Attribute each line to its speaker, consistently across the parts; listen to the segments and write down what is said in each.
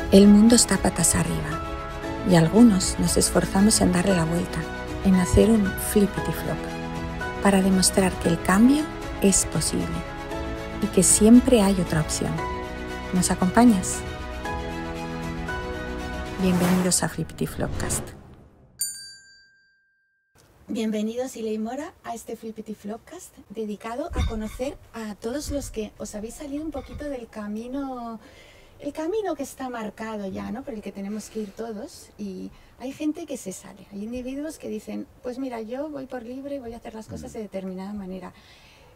Speaker 1: El mundo está patas arriba y algunos nos esforzamos en darle la vuelta, en hacer un flippity flop, para demostrar que el cambio es posible y que siempre hay otra opción. ¿Nos acompañas? Bienvenidos a Flippity Flopcast. Bienvenidos, Ile y Mora, a este Flippity Flopcast dedicado a conocer a todos los que os habéis salido un poquito del camino, el camino que está marcado ya, ¿no? Por el que tenemos que ir todos. Y hay gente que se sale, hay individuos que dicen, pues mira, yo voy por libre y voy a hacer las cosas de determinada manera.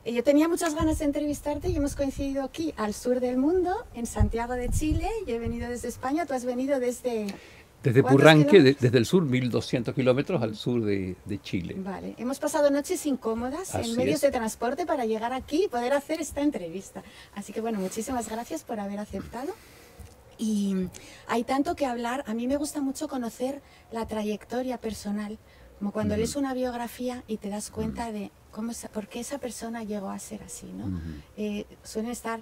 Speaker 1: Yo tenía muchas ganas de entrevistarte y hemos coincidido aquí, al sur del mundo, en Santiago de Chile. Yo he venido desde España, tú has venido desde...
Speaker 2: Desde Purranque, desde el sur, 1200 kilómetros al sur de Chile.
Speaker 1: Vale, hemos pasado noches incómodas en medios de transporte para llegar aquí y poder hacer esta entrevista. Así que bueno, muchísimas gracias por haber aceptado. Y hay tanto que hablar. A mí me gusta mucho conocer la trayectoria personal, como cuando lees una biografía y te das cuenta de por qué esa persona llegó a ser así, ¿no? Suele estar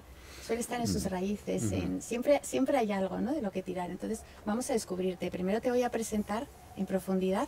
Speaker 1: en sus raíces, siempre hay algo, ¿no?, de lo que tirar. Entonces vamos a descubrirte. Primero te voy a presentar en profundidad.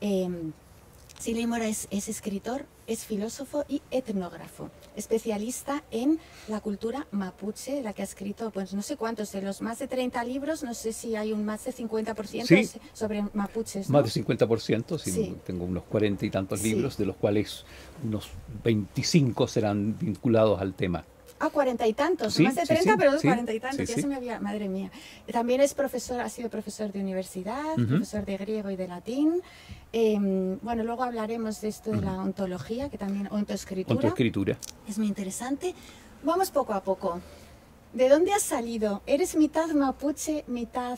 Speaker 1: Ile y Mora es escritor, es filósofo y etnógrafo, especialista en la cultura mapuche, la que ha escrito, pues no sé cuántos, de los más de 30 libros, no sé si hay un más de 50%
Speaker 2: sí,
Speaker 1: sobre mapuches, ¿no?
Speaker 2: Más de 50%, sí. Tengo unos 40 y tantos libros, de los cuales unos 25 serán vinculados al tema.
Speaker 1: Ah, 40 y tantos, más de 30, pero 40 y tantos, ya se me había, madre mía. También es profesor, ha sido profesor de universidad, profesor de griego y de latín. Bueno, luego hablaremos de esto de la ontología, que también, ontoescritura. Es muy interesante. Vamos poco a poco. ¿De dónde has salido? ¿Eres mitad mapuche, mitad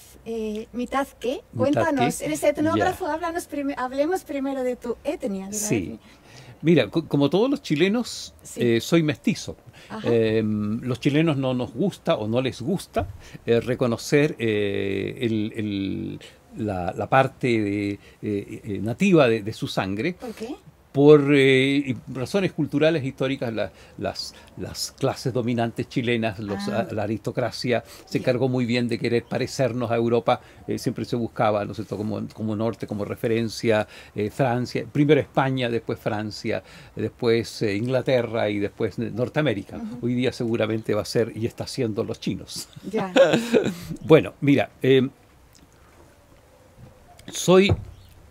Speaker 1: qué? Cuéntanos, ¿eres etnógrafo? Hablemos primero de tu etnia.
Speaker 2: Sí. Mira, como todos los chilenos, soy mestizo. Los chilenos no nos gusta o no les gusta reconocer la parte nativa de su sangre.
Speaker 1: ¿Por qué?
Speaker 2: Por razones culturales históricas, las clases dominantes chilenas, la aristocracia se encargó muy bien de querer parecernos a Europa. Siempre se buscaba, ¿no es cierto?, como norte, como referencia, Francia, primero España, después Francia, después Inglaterra y después Norteamérica. Hoy día seguramente va a ser y está siendo los chinos.
Speaker 1: Ya.
Speaker 2: Bueno, mira,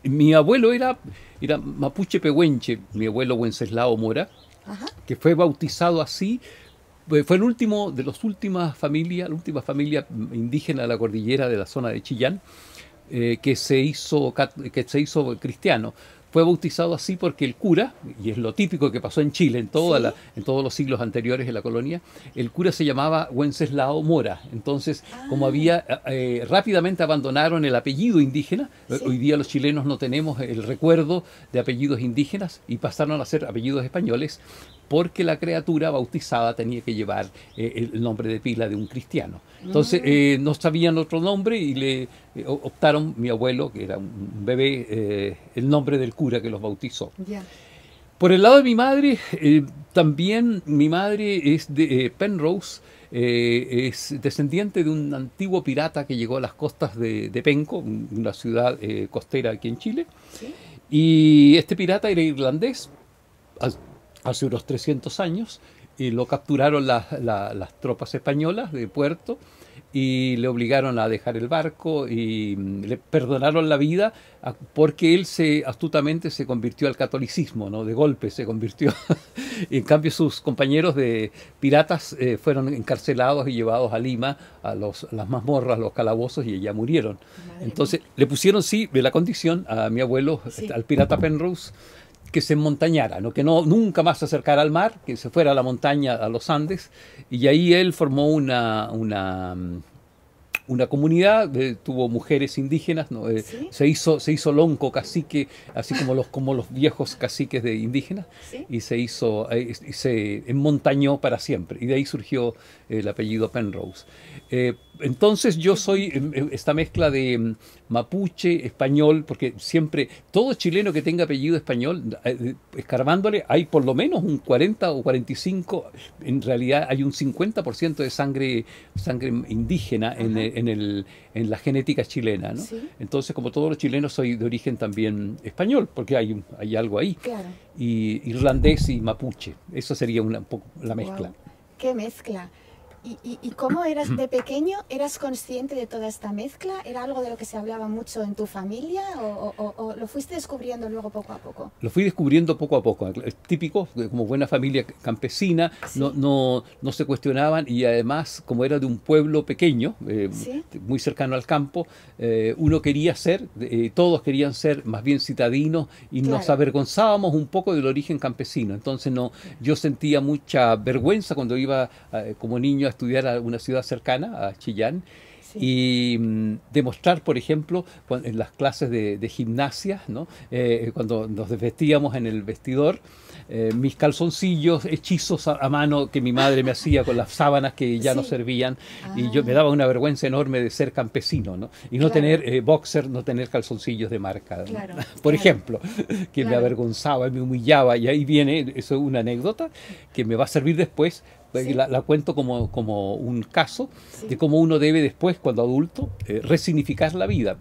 Speaker 2: mi abuelo era mapuche pehuenche, mi abuelo Wenceslao Mora, que fue bautizado así. Fue el último de las última familia indígena de la cordillera de la zona de Chillán, que se hizo cristiano. Fue bautizado así porque el cura, y es lo típico que pasó en Chile en todos los siglos anteriores de la colonia, el cura se llamaba Wenceslao Mora. Entonces, como rápidamente abandonaron el apellido indígena, hoy día los chilenos no tenemos el recuerdo de apellidos indígenas y pasaron a ser apellidos españoles, porque la criatura bautizada tenía que llevar el nombre de pila de un cristiano. Entonces no sabían otro nombre y le optaron, mi abuelo, que era un bebé, el nombre del cura que los bautizó. Por el lado de mi madre, también mi madre es de Penrose, es descendiente de un antiguo pirata que llegó a las costas de Penco, una ciudad costera aquí en Chile. Y este pirata era irlandés. Hace unos 300 años, y lo capturaron las tropas españolas de Puerto y le obligaron a dejar el barco y le perdonaron la vida porque él astutamente se convirtió al catolicismo, ¿no? De golpe se convirtió. Y en cambio sus compañeros de piratas fueron encarcelados y llevados a Lima, a las mazmorras, los calabozos, y allá murieron. Entonces le pusieron la condición a mi abuelo, al pirata Penrose, que se montañara, ¿no? Que nunca más se acercara al mar, que se fuera a la montaña, a los Andes, y ahí él formó una comunidad, tuvo mujeres indígenas, ¿no? Se hizo lonco cacique, así como los viejos caciques de indígenas, y se enmontañó para siempre, y de ahí surgió el apellido Penrose. Entonces yo soy esta mezcla de mapuche, español, porque siempre, todo chileno que tenga apellido español, escarbándole, hay por lo menos un 40 o 45, en realidad hay un 50% de sangre indígena en en la genética chilena, ¿no?
Speaker 1: Sí.
Speaker 2: Entonces, como todos los chilenos, soy de origen también español, porque hay algo ahí.
Speaker 1: Claro.
Speaker 2: Y irlandés y mapuche. Eso sería un poco la mezcla.
Speaker 1: Wow. ¡Qué mezcla! ¿Y cómo eras de pequeño? ¿Eras consciente de toda esta mezcla? ¿Era algo de lo que se hablaba mucho en tu familia o lo fuiste descubriendo luego poco a poco?
Speaker 2: Lo fui descubriendo poco a poco. Es típico, como buena familia campesina,
Speaker 1: Sí.
Speaker 2: no se cuestionaban, y además, como era de un pueblo pequeño,
Speaker 1: Sí.
Speaker 2: muy cercano al campo, uno quería ser, todos querían ser más bien citadinos, y
Speaker 1: Claro.
Speaker 2: nos avergonzábamos un poco del origen campesino. Entonces yo sentía mucha vergüenza cuando iba como niño a estudiar a una ciudad cercana, a Chillán,
Speaker 1: Sí.
Speaker 2: y demostrar, por ejemplo, en las clases de gimnasia, ¿no? Cuando nos vestíamos en el vestidor, mis calzoncillos hechizos a mano que mi madre me hacía con las sábanas que ya
Speaker 1: Sí.
Speaker 2: no servían,
Speaker 1: Ah.
Speaker 2: y yo me daba una vergüenza enorme de ser campesino, ¿no? Y no
Speaker 1: Claro.
Speaker 2: tener boxer, no tener calzoncillos de marca, ¿no?
Speaker 1: Claro,
Speaker 2: Por
Speaker 1: claro.
Speaker 2: ejemplo, que me
Speaker 1: Claro.
Speaker 2: avergonzaba, me humillaba, y ahí viene, eso es una anécdota que me va a servir después.
Speaker 1: Sí.
Speaker 2: La cuento como un caso
Speaker 1: Sí.
Speaker 2: de cómo uno debe después, cuando adulto, resignificar la vida,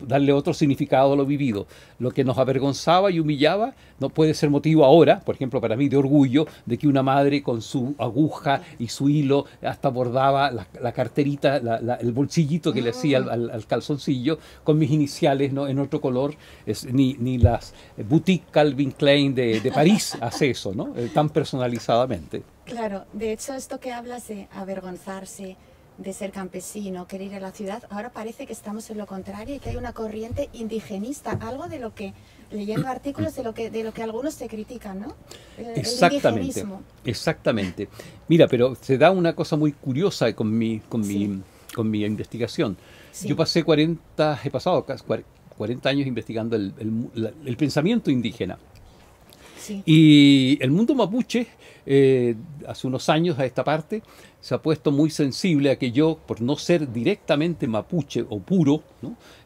Speaker 2: darle otro significado a lo vivido. Lo que nos avergonzaba y humillaba no puede ser motivo ahora, por ejemplo, para mí, de orgullo, de que una madre con su aguja y su hilo hasta bordaba la carterita, el bolsillito que le hacía al calzoncillo con mis iniciales, ¿no? En otro color. Ni las boutique Calvin Klein de París hace eso, ¿no? Tan personalizadamente.
Speaker 1: Claro, de hecho esto que hablas de avergonzarse, de ser campesino, querer ir a la ciudad, ahora parece que estamos en lo contrario y que hay una corriente indigenista, algo de lo que, leyendo artículos de lo que algunos se critican, ¿no? El
Speaker 2: Exactamente,
Speaker 1: indigenismo.
Speaker 2: exactamente. Mira, pero se da una cosa muy curiosa con mi
Speaker 1: Sí.
Speaker 2: investigación.
Speaker 1: Sí.
Speaker 2: Yo he pasado casi 40 años investigando el pensamiento indígena.
Speaker 1: Sí.
Speaker 2: Y el mundo mapuche, hace unos años a esta parte, se ha puesto muy sensible a que yo, por no ser directamente mapuche o puro,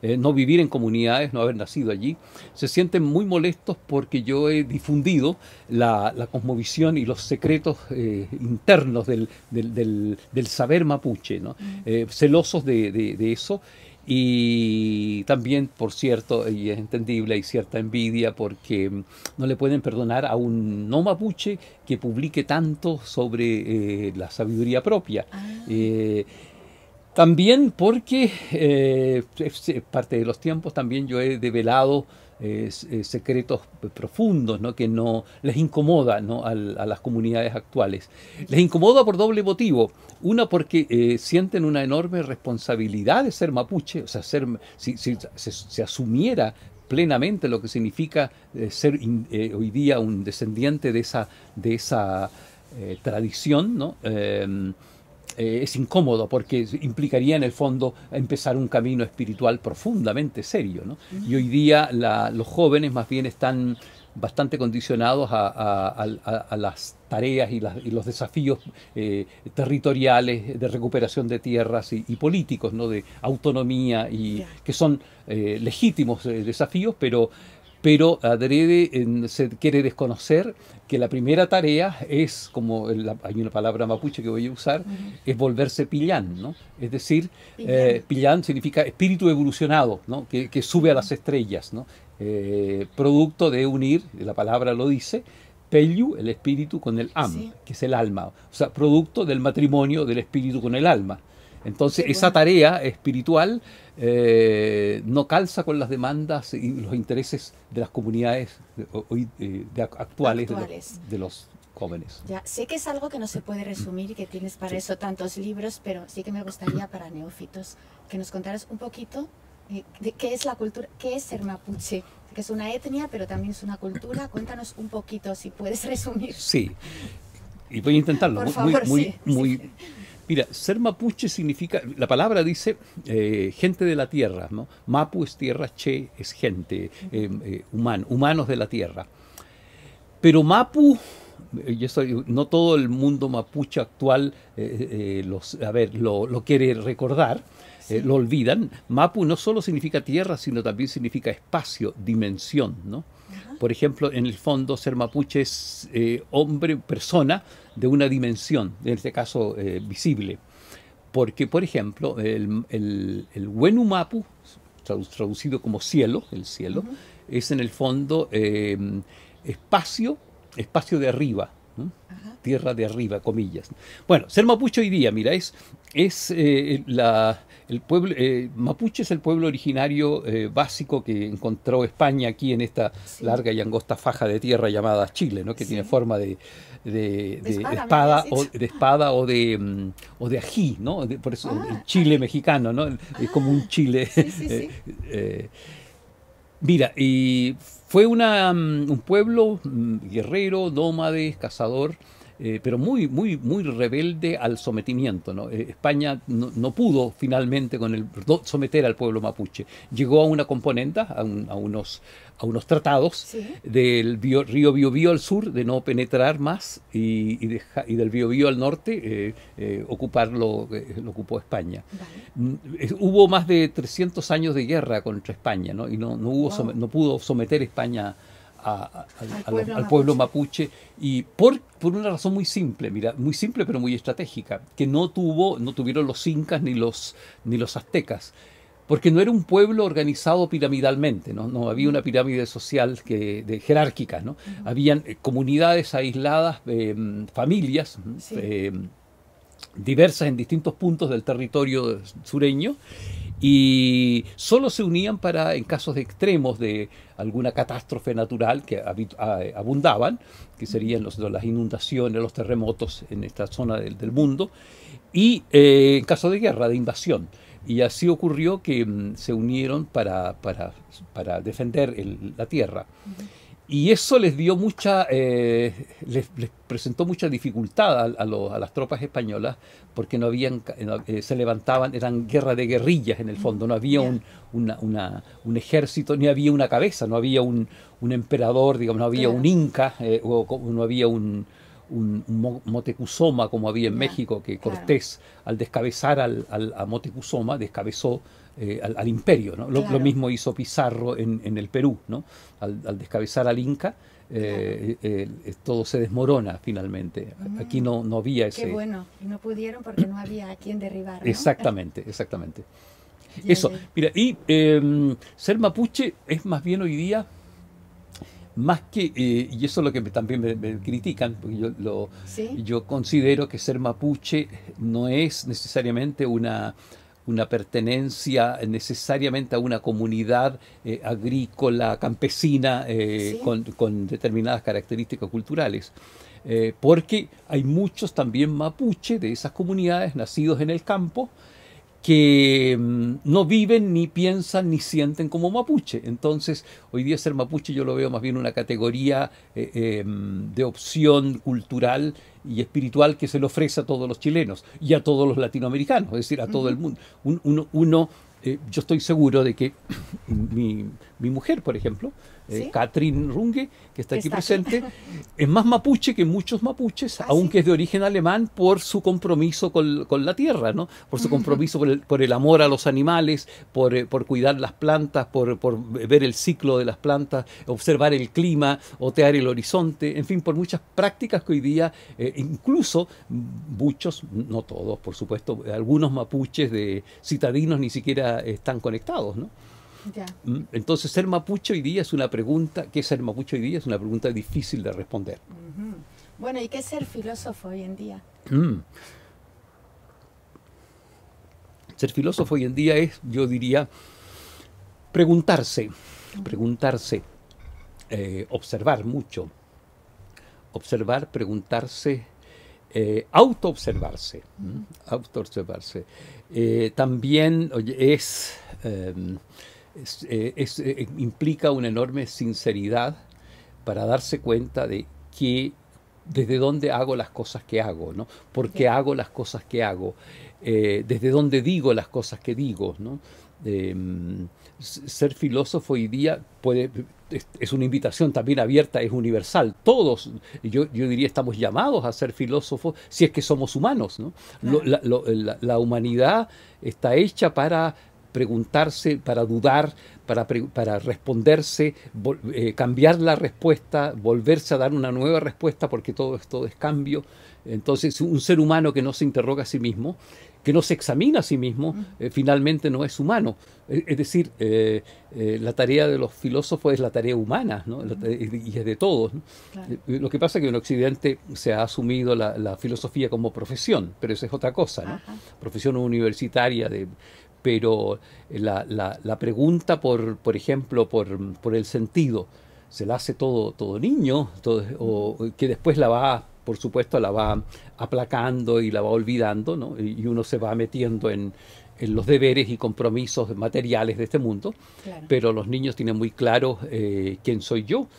Speaker 2: no vivir en comunidades, no haber nacido allí, se sienten muy molestos porque yo he difundido la cosmovisión y los secretos internos del saber mapuche, ¿no? Celosos de eso. Y también, por cierto, y es entendible, hay cierta envidia porque no le pueden perdonar a un no mapuche que publique tanto sobre la sabiduría propia. También porque es parte de los tiempos, también yo he develado secretos profundos, ¿no? Que no les incomoda, ¿no? a las comunidades actuales. Les incomoda por doble motivo. Una, porque sienten una enorme responsabilidad de ser mapuche, o sea, si se asumiera plenamente lo que significa ser hoy día un descendiente de esa tradición, ¿no? Es incómodo porque implicaría en el fondo empezar un camino espiritual profundamente serio, ¿no? Y hoy día los jóvenes más bien están bastante condicionados a las tareas y los desafíos territoriales de recuperación de tierras y políticos, ¿no? De autonomía, que son legítimos desafíos, pero adrede se quiere desconocer que la primera tarea es, como hay una palabra mapuche que voy a usar, es volverse pillán, ¿no? Es decir, pillán significa espíritu evolucionado, ¿no? Que sube a las estrellas, ¿no? Producto de unir, la palabra lo dice, pellu, el espíritu, con el am, que es el alma. O sea, producto del matrimonio del espíritu con el alma. Entonces, esa tarea espiritual no calza con las demandas y los intereses de las comunidades actuales. De los jóvenes.
Speaker 1: Ya, sé que es algo que no se puede resumir y que tienes para eso tantos libros, pero sí que me gustaría, para neófitos, que nos contaras un poquito de qué es la cultura, qué es ser mapuche, que es una etnia, pero también es una cultura. Cuéntanos un poquito, si puedes resumir.
Speaker 2: Sí, y voy a intentarlo.
Speaker 1: Por favor, sí.
Speaker 2: Mira, ser mapuche significa, la palabra dice gente de la tierra, ¿no? Mapu es tierra, che es gente, humanos de la tierra. Pero Mapu, no todo el mundo mapuche actual lo quiere recordar, lo olvidan. Mapu no solo significa tierra, sino también significa espacio, dimensión, ¿no? Por ejemplo, en el fondo, ser mapuche es hombre, persona de una dimensión, en este caso visible. porque, por ejemplo, el Wenu Mapu, traducido como cielo, el cielo, es en el fondo espacio de arriba, ¿no? Tierra de arriba, comillas. Bueno, ser mapuche hoy día, mira, el pueblo mapuche es el pueblo originario básico que encontró España aquí en esta larga y angosta faja de tierra llamada Chile, ¿no? Que tiene forma de espada o de ají, ¿no? Por eso el Chile mexicano, ¿no? Es como un Chile. Mira, y fue un pueblo guerrero, nómade, cazador, pero muy rebelde al sometimiento, ¿no? España no pudo finalmente someter al pueblo mapuche. Llegó a una componenda, a unos tratados del río Biobío al sur, de no penetrar más, y del Biobío al norte, lo ocupó España. Vale. Hubo más de 300 años de guerra contra España, ¿no? Y no pudo someter España al pueblo mapuche, y por una razón muy simple, mira, muy simple pero muy estratégica, que no tuvieron los incas ni los aztecas, porque no era un pueblo organizado piramidalmente, no había una pirámide social jerárquica, ¿no? Habían comunidades aisladas, familias diversas en distintos puntos del territorio sureño, y solo se unían en casos de extremos de alguna catástrofe natural que abundaban, que serían las inundaciones, los terremotos en esta zona del mundo, y en caso de guerra, de invasión. Y así ocurrió que se unieron para defender la tierra. Y eso les dio les presentó mucha dificultad a las tropas españolas, porque se levantaban, eran guerra de guerrillas en el fondo, no había un ejército, ni había una cabeza, no había un emperador, digamos, no había un inca, no había un Moctezuma como había en México, que Cortés, al descabezar a Moctezuma, descabezó al imperio, ¿no? Lo mismo hizo Pizarro en el Perú, ¿no? Al descabezar al Inca, todo se desmorona finalmente. Aquí no había ese...
Speaker 1: Qué bueno, y no pudieron porque no había a quien derribar, ¿no?
Speaker 2: Exactamente. Eso, mira, y ser mapuche es más bien hoy día, más que, y eso es lo que también me critican, porque yo considero que ser mapuche no es necesariamente una pertenencia necesariamente a una comunidad agrícola, campesina, con determinadas características culturales. Porque hay muchos también mapuche de esas comunidades nacidos en el campo, que no viven, ni piensan, ni sienten como mapuche. Entonces, hoy día ser mapuche yo lo veo más bien una categoría de opción cultural y espiritual que se le ofrece a todos los chilenos y a todos los latinoamericanos, es decir, a todo el mundo. Yo estoy seguro de que mi mujer, por ejemplo, Catherine Runge, que está aquí presente, es más mapuche que muchos mapuches, aunque es de origen alemán, por su compromiso con la tierra, ¿no? Por su compromiso por el amor a los animales, por cuidar las plantas, por ver el ciclo de las plantas, observar el clima, otear el horizonte, en fin, por muchas prácticas que hoy día, incluso muchos, no todos, por supuesto, algunos mapuches citadinos ni siquiera están conectados, ¿no? Ya. Entonces, ser mapuche hoy día es una pregunta, ¿qué es ser mapuche hoy día? Es una pregunta difícil de responder.
Speaker 1: Bueno, ¿y qué es ser filósofo hoy en día?
Speaker 2: Ser filósofo hoy en día es, yo diría, preguntarse, observar mucho, preguntarse, autoobservarse. También implica una enorme sinceridad para darse cuenta de desde dónde hago las cosas que hago, ¿no? ¿Por qué hago las cosas que hago? Desde dónde digo las cosas que digo, ¿no? Ser filósofo hoy día es una invitación también abierta, es universal. Todos, yo diría, estamos llamados a ser filósofos si es que somos humanos, ¿no? Claro. La humanidad está hecha para preguntarse, para dudar, para responderse, cambiar la respuesta, volverse a dar una nueva respuesta, porque todo es cambio. Entonces, un ser humano que no se interroga a sí mismo, que no se examina a sí mismo, finalmente no es humano. Es decir, la tarea de los filósofos es la tarea humana, ¿no? Y es de todos, ¿no? Claro. Lo que pasa es que en Occidente se ha asumido la filosofía como profesión, pero eso es otra cosa, ¿no? Profesión universitaria, pero la pregunta, por ejemplo, por el sentido, se la hace todo niño, o que después por supuesto, la va aplacando y la va olvidando, ¿no? Y uno se va metiendo en los deberes y compromisos materiales de este mundo, claro. Pero los niños tienen muy claro quién soy yo.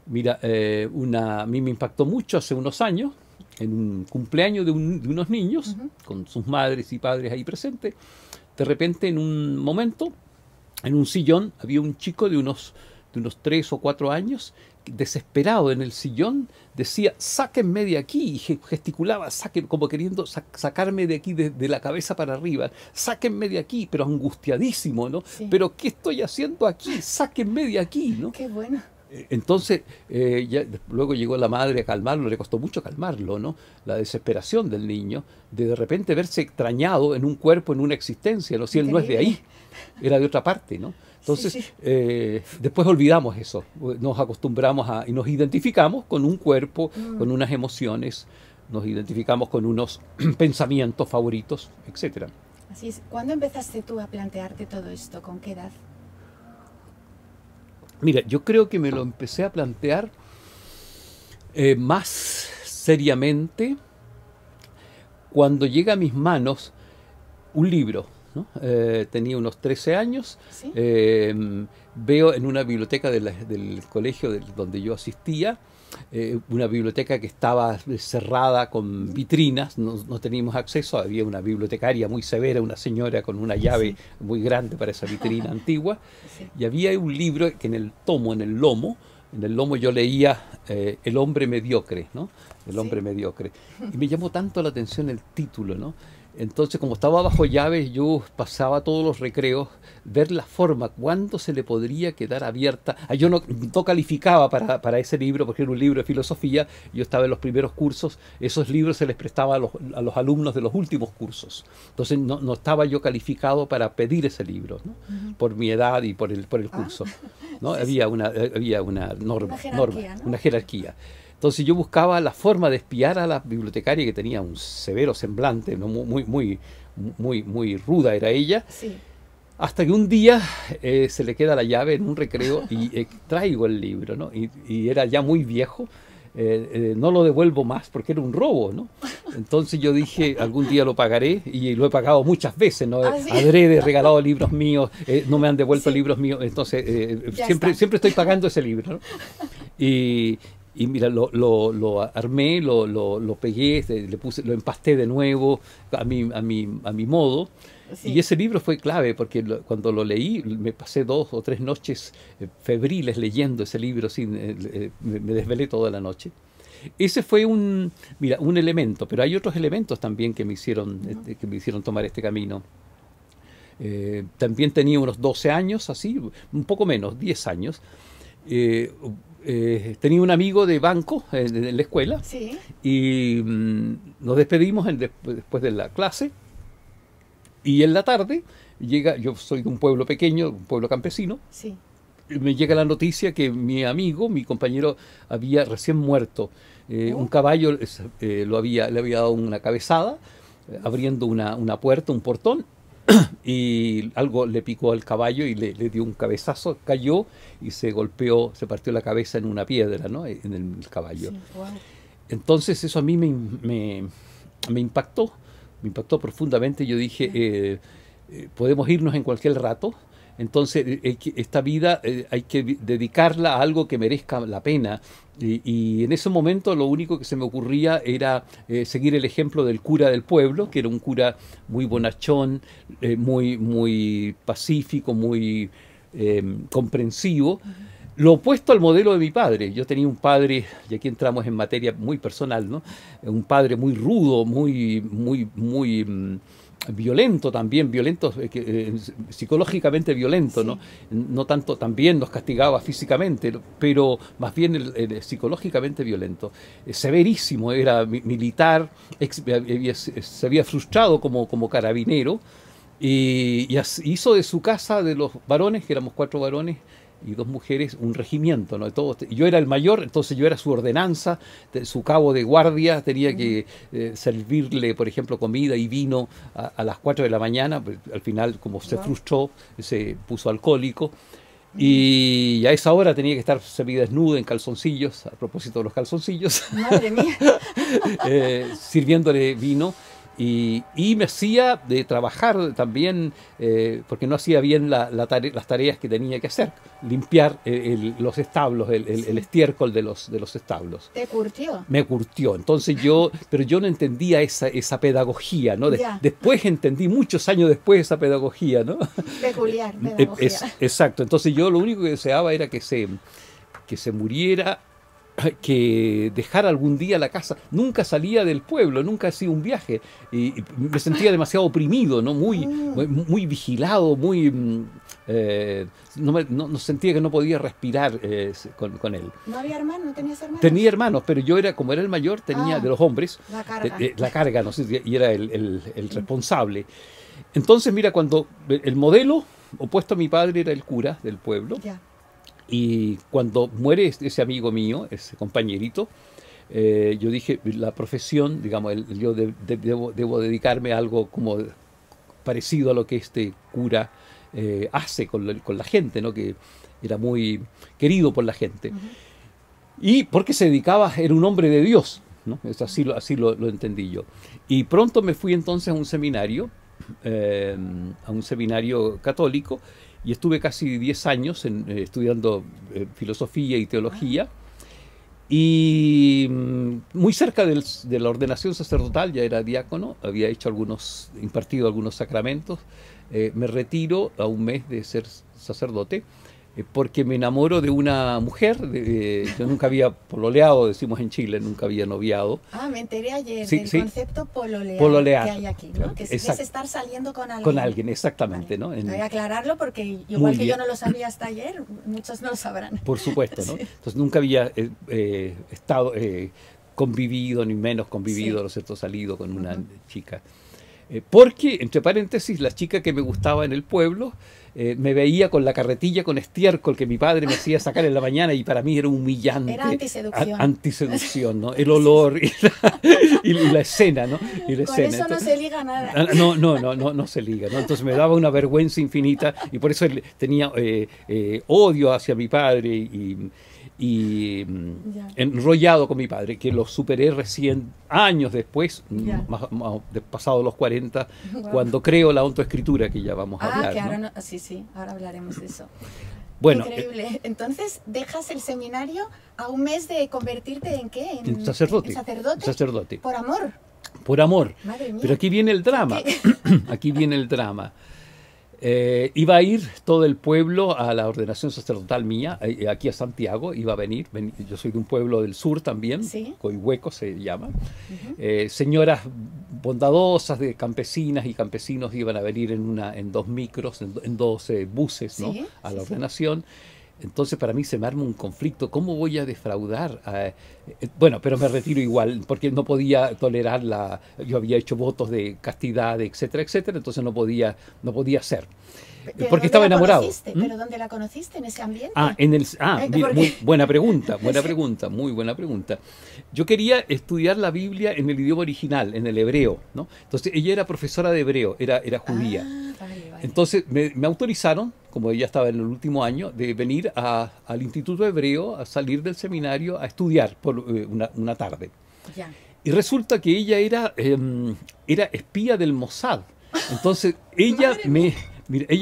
Speaker 2: Mira, a mí me impactó mucho hace unos años, en un cumpleaños de unos niños, con sus madres y padres ahí presentes. De repente, en un momento, en un sillón, había un chico de unos 3 o 4 años, desesperado en el sillón, decía, sáquenme de aquí, y gesticulaba, como queriendo sacarme de aquí, de la cabeza para arriba, sáquenme de aquí, pero angustiadísimo, ¿no? Sí. Pero ¿qué estoy haciendo aquí? Sáquenme de aquí, ¿no?
Speaker 1: Qué bueno.
Speaker 2: Entonces, luego llegó la madre a calmarlo, le costó mucho calmarlo, ¿no? La desesperación del niño, de repente verse extrañado en un cuerpo, en una existencia, ¿no? Si él no es de ahí, era de otra parte, ¿no? Entonces, después olvidamos eso, nos acostumbramos y nos identificamos con un cuerpo, con unas emociones, nos identificamos con unos pensamientos favoritos, etc.
Speaker 1: Así es. ¿Cuándo empezaste tú a plantearte todo esto? ¿Con qué edad?
Speaker 2: Mira, yo creo que me lo empecé a plantear más seriamente cuando llega a mis manos un libro, ¿no? Tenía unos 13 años, ¿sí? Veo en una biblioteca del colegio donde yo asistía, una biblioteca que estaba cerrada con vitrinas, no teníamos acceso, había una bibliotecaria muy severa, una señora con una llave muy grande para esa vitrina antigua, y había un libro que en el lomo yo leía El hombre mediocre, ¿no? El hombre mediocre. Y me llamó tanto la atención el título, ¿no? Entonces, como estaba bajo llave, yo pasaba todos los recreos, ver la forma, cuándo se le podría quedar abierta. Yo no calificaba para ese libro, porque era un libro de filosofía, yo estaba en los primeros cursos, esos libros se les prestaba a los alumnos de los últimos cursos. Entonces, no estaba yo calificado para pedir ese libro, ¿no? Por mi edad y por el curso, ¿no? Sí, había una norma, ¿no? Una jerarquía. Entonces yo buscaba la forma de espiar a la bibliotecaria, que tenía un severo semblante, ¿no? muy ruda era ella, sí. Hasta que un día se le queda la llave en un recreo y traigo el libro, ¿no? Y era ya muy viejo, no lo devuelvo más porque era un robo, ¿no? Entonces yo dije, algún día lo pagaré, y lo he pagado muchas veces, ¿no? ¿Sí? Adrede, he regalado libros míos, no me han devuelto libros míos, entonces siempre estoy pagando ese libro, ¿no? Y mira, lo armé, lo pegué, lo empasté de nuevo a mi modo. Sí. Y ese libro fue clave porque cuando lo leí me pasé 2 o 3 noches febriles leyendo ese libro, me desvelé toda la noche. Ese fue un elemento, pero hay otros elementos también que me hicieron tomar este camino. También tenía unos 12 años, así, un poco menos, 10 años. Tenía un amigo de banco en la escuela, sí. Y nos despedimos después de la clase, y en la tarde yo soy de un pueblo pequeño, un pueblo campesino, sí. Me llega la noticia que mi amigo, mi compañero, había recién muerto. Un caballo le había dado una cabezada, abriendo una puerta, un portón, y algo le picó al caballo y le dio un cabezazo, cayó y se partió la cabeza en una piedra, ¿no? En el caballo. Sí, wow. Entonces eso a mí me impactó profundamente. Yo dije, podemos irnos en cualquier rato, entonces esta vida hay que dedicarla a algo que merezca la pena. Y en ese momento lo único que se me ocurría era seguir el ejemplo del cura del pueblo, que era un cura muy bonachón, muy pacífico, muy comprensivo. Lo opuesto al modelo de mi padre. Yo tenía un padre, y aquí entramos en materia muy personal, ¿no? Un padre muy rudo, muy violento también, violento, psicológicamente violento,
Speaker 1: Sí.
Speaker 2: ¿no? No tanto, también nos castigaba físicamente, pero más bien psicológicamente violento. Severísimo, era militar, se había frustrado como carabinero y hizo de su casa, de los varones, que éramos 4 varones y 2 mujeres, un regimiento, ¿no? Yo era el mayor, entonces yo era su ordenanza, su cabo de guardia, tenía que servirle, por ejemplo, comida y vino a las 4 de la mañana. Pues, al final, como se frustró, se puso alcohólico. Y a esa hora tenía que estar semidesnudo en calzoncillos, a propósito de los calzoncillos,
Speaker 1: Madre mía.
Speaker 2: sirviéndole vino. Y me hacía de trabajar también, porque no hacía bien las tareas que tenía que hacer, limpiar los establos, el estiércol de los establos.
Speaker 1: ¿Te curtió?
Speaker 2: Me curtió. Entonces pero yo no entendía esa pedagogía, ¿no? Después entendí, muchos años después, esa pedagogía, ¿no?
Speaker 1: Peculiar pedagogía.
Speaker 2: Exacto. Entonces yo lo único que deseaba era que se muriera, que dejara algún día la casa. Nunca salía del pueblo, nunca hacía un viaje y me sentía demasiado oprimido, ¿no? Muy vigilado, no sentía que no podía respirar con él.
Speaker 1: ¿No había hermano? ¿No tenías hermanos?
Speaker 2: Tenía hermanos, pero yo como era el mayor, tenía de los hombres
Speaker 1: la carga.
Speaker 2: no sé, y era el responsable. Entonces, mira, cuando el modelo opuesto a mi padre era el cura del pueblo.
Speaker 1: Ya.
Speaker 2: Y cuando muere ese amigo mío, ese compañerito, yo dije, la profesión, digamos, yo debo dedicarme a algo como parecido a lo que este cura hace con la gente, ¿no? Que era muy querido por la gente. Y porque se dedicaba, era un hombre de Dios, ¿no? Así lo entendí yo. Y pronto me fui entonces a un seminario católico, y estuve casi 10 años estudiando filosofía y teología. Y muy cerca de la ordenación sacerdotal, ya era diácono, había impartido algunos sacramentos. Me retiro a un mes de ser sacerdote, porque me enamoro de una mujer. Yo nunca había pololeado, decimos en Chile, nunca había noviado.
Speaker 1: Me enteré ayer
Speaker 2: del
Speaker 1: concepto pololear que hay aquí, ¿no? Que es estar saliendo con alguien.
Speaker 2: Con alguien, exactamente,
Speaker 1: vale.
Speaker 2: ¿no?
Speaker 1: Voy a aclararlo porque igual que yo no lo sabía hasta ayer, muchos no lo sabrán.
Speaker 2: Por supuesto, ¿no?
Speaker 1: Sí.
Speaker 2: Entonces nunca había estado convivido, ni menos convivido, ¿no es cierto?, salido con una chica. Porque, entre paréntesis, la chica que me gustaba en el pueblo me veía con la carretilla con estiércol que mi padre me hacía sacar en la mañana, y para mí era humillante.
Speaker 1: Era antiseducción.
Speaker 2: Antiseducción, ¿no? El olor y la escena, ¿no? Y la
Speaker 1: con
Speaker 2: escena.
Speaker 1: eso
Speaker 2: Entonces,
Speaker 1: no se liga nada.
Speaker 2: No se liga, ¿no? Entonces me daba una vergüenza infinita, y por eso tenía odio hacia mi padre y enrollado con mi padre, que lo superé recién años después, pasados los 40, cuando creo la autoescritura, que ya vamos a hablar.
Speaker 1: Que ahora sí, ahora hablaremos de eso.
Speaker 2: Bueno,
Speaker 1: increíble. Entonces, dejas el seminario a un mes de convertirte en ¿qué?
Speaker 2: En sacerdote.
Speaker 1: ¿En sacerdote?
Speaker 2: Sacerdote.
Speaker 1: Por amor.
Speaker 2: Por amor.
Speaker 1: Madre mía.
Speaker 2: Pero aquí viene el drama. Aquí viene el drama. Iba a ir todo el pueblo a la ordenación sacerdotal mía, aquí a Santiago, iba a venir. Yo soy de un pueblo del sur también,
Speaker 1: ¿Sí?
Speaker 2: Coihueco se llama. Señoras bondadosas, de campesinas y campesinos, iban a venir en 2 micros, en 2 buses, ¿no?
Speaker 1: ¿Sí?
Speaker 2: A la ordenación. Entonces para mí se me arma un conflicto. ¿Cómo voy a defraudar? Bueno, pero me retiro igual, porque no podía tolerar yo había hecho votos de castidad, etcétera, etcétera, entonces no podía hacer. Porque estaba enamorado.
Speaker 1: ¿Pero dónde la conociste? ¿En ese ambiente?
Speaker 2: Mira, muy buena pregunta, muy buena pregunta. Yo quería estudiar la Biblia en el idioma original, en el hebreo, ¿no? Entonces ella era profesora de hebreo, era judía.
Speaker 1: Vale.
Speaker 2: Entonces me autorizaron, como ella estaba en el último año, de venir al Instituto Hebreo, a salir del seminario, a estudiar por una tarde.
Speaker 1: Ya.
Speaker 2: Y resulta que ella era espía del Mossad. Entonces ella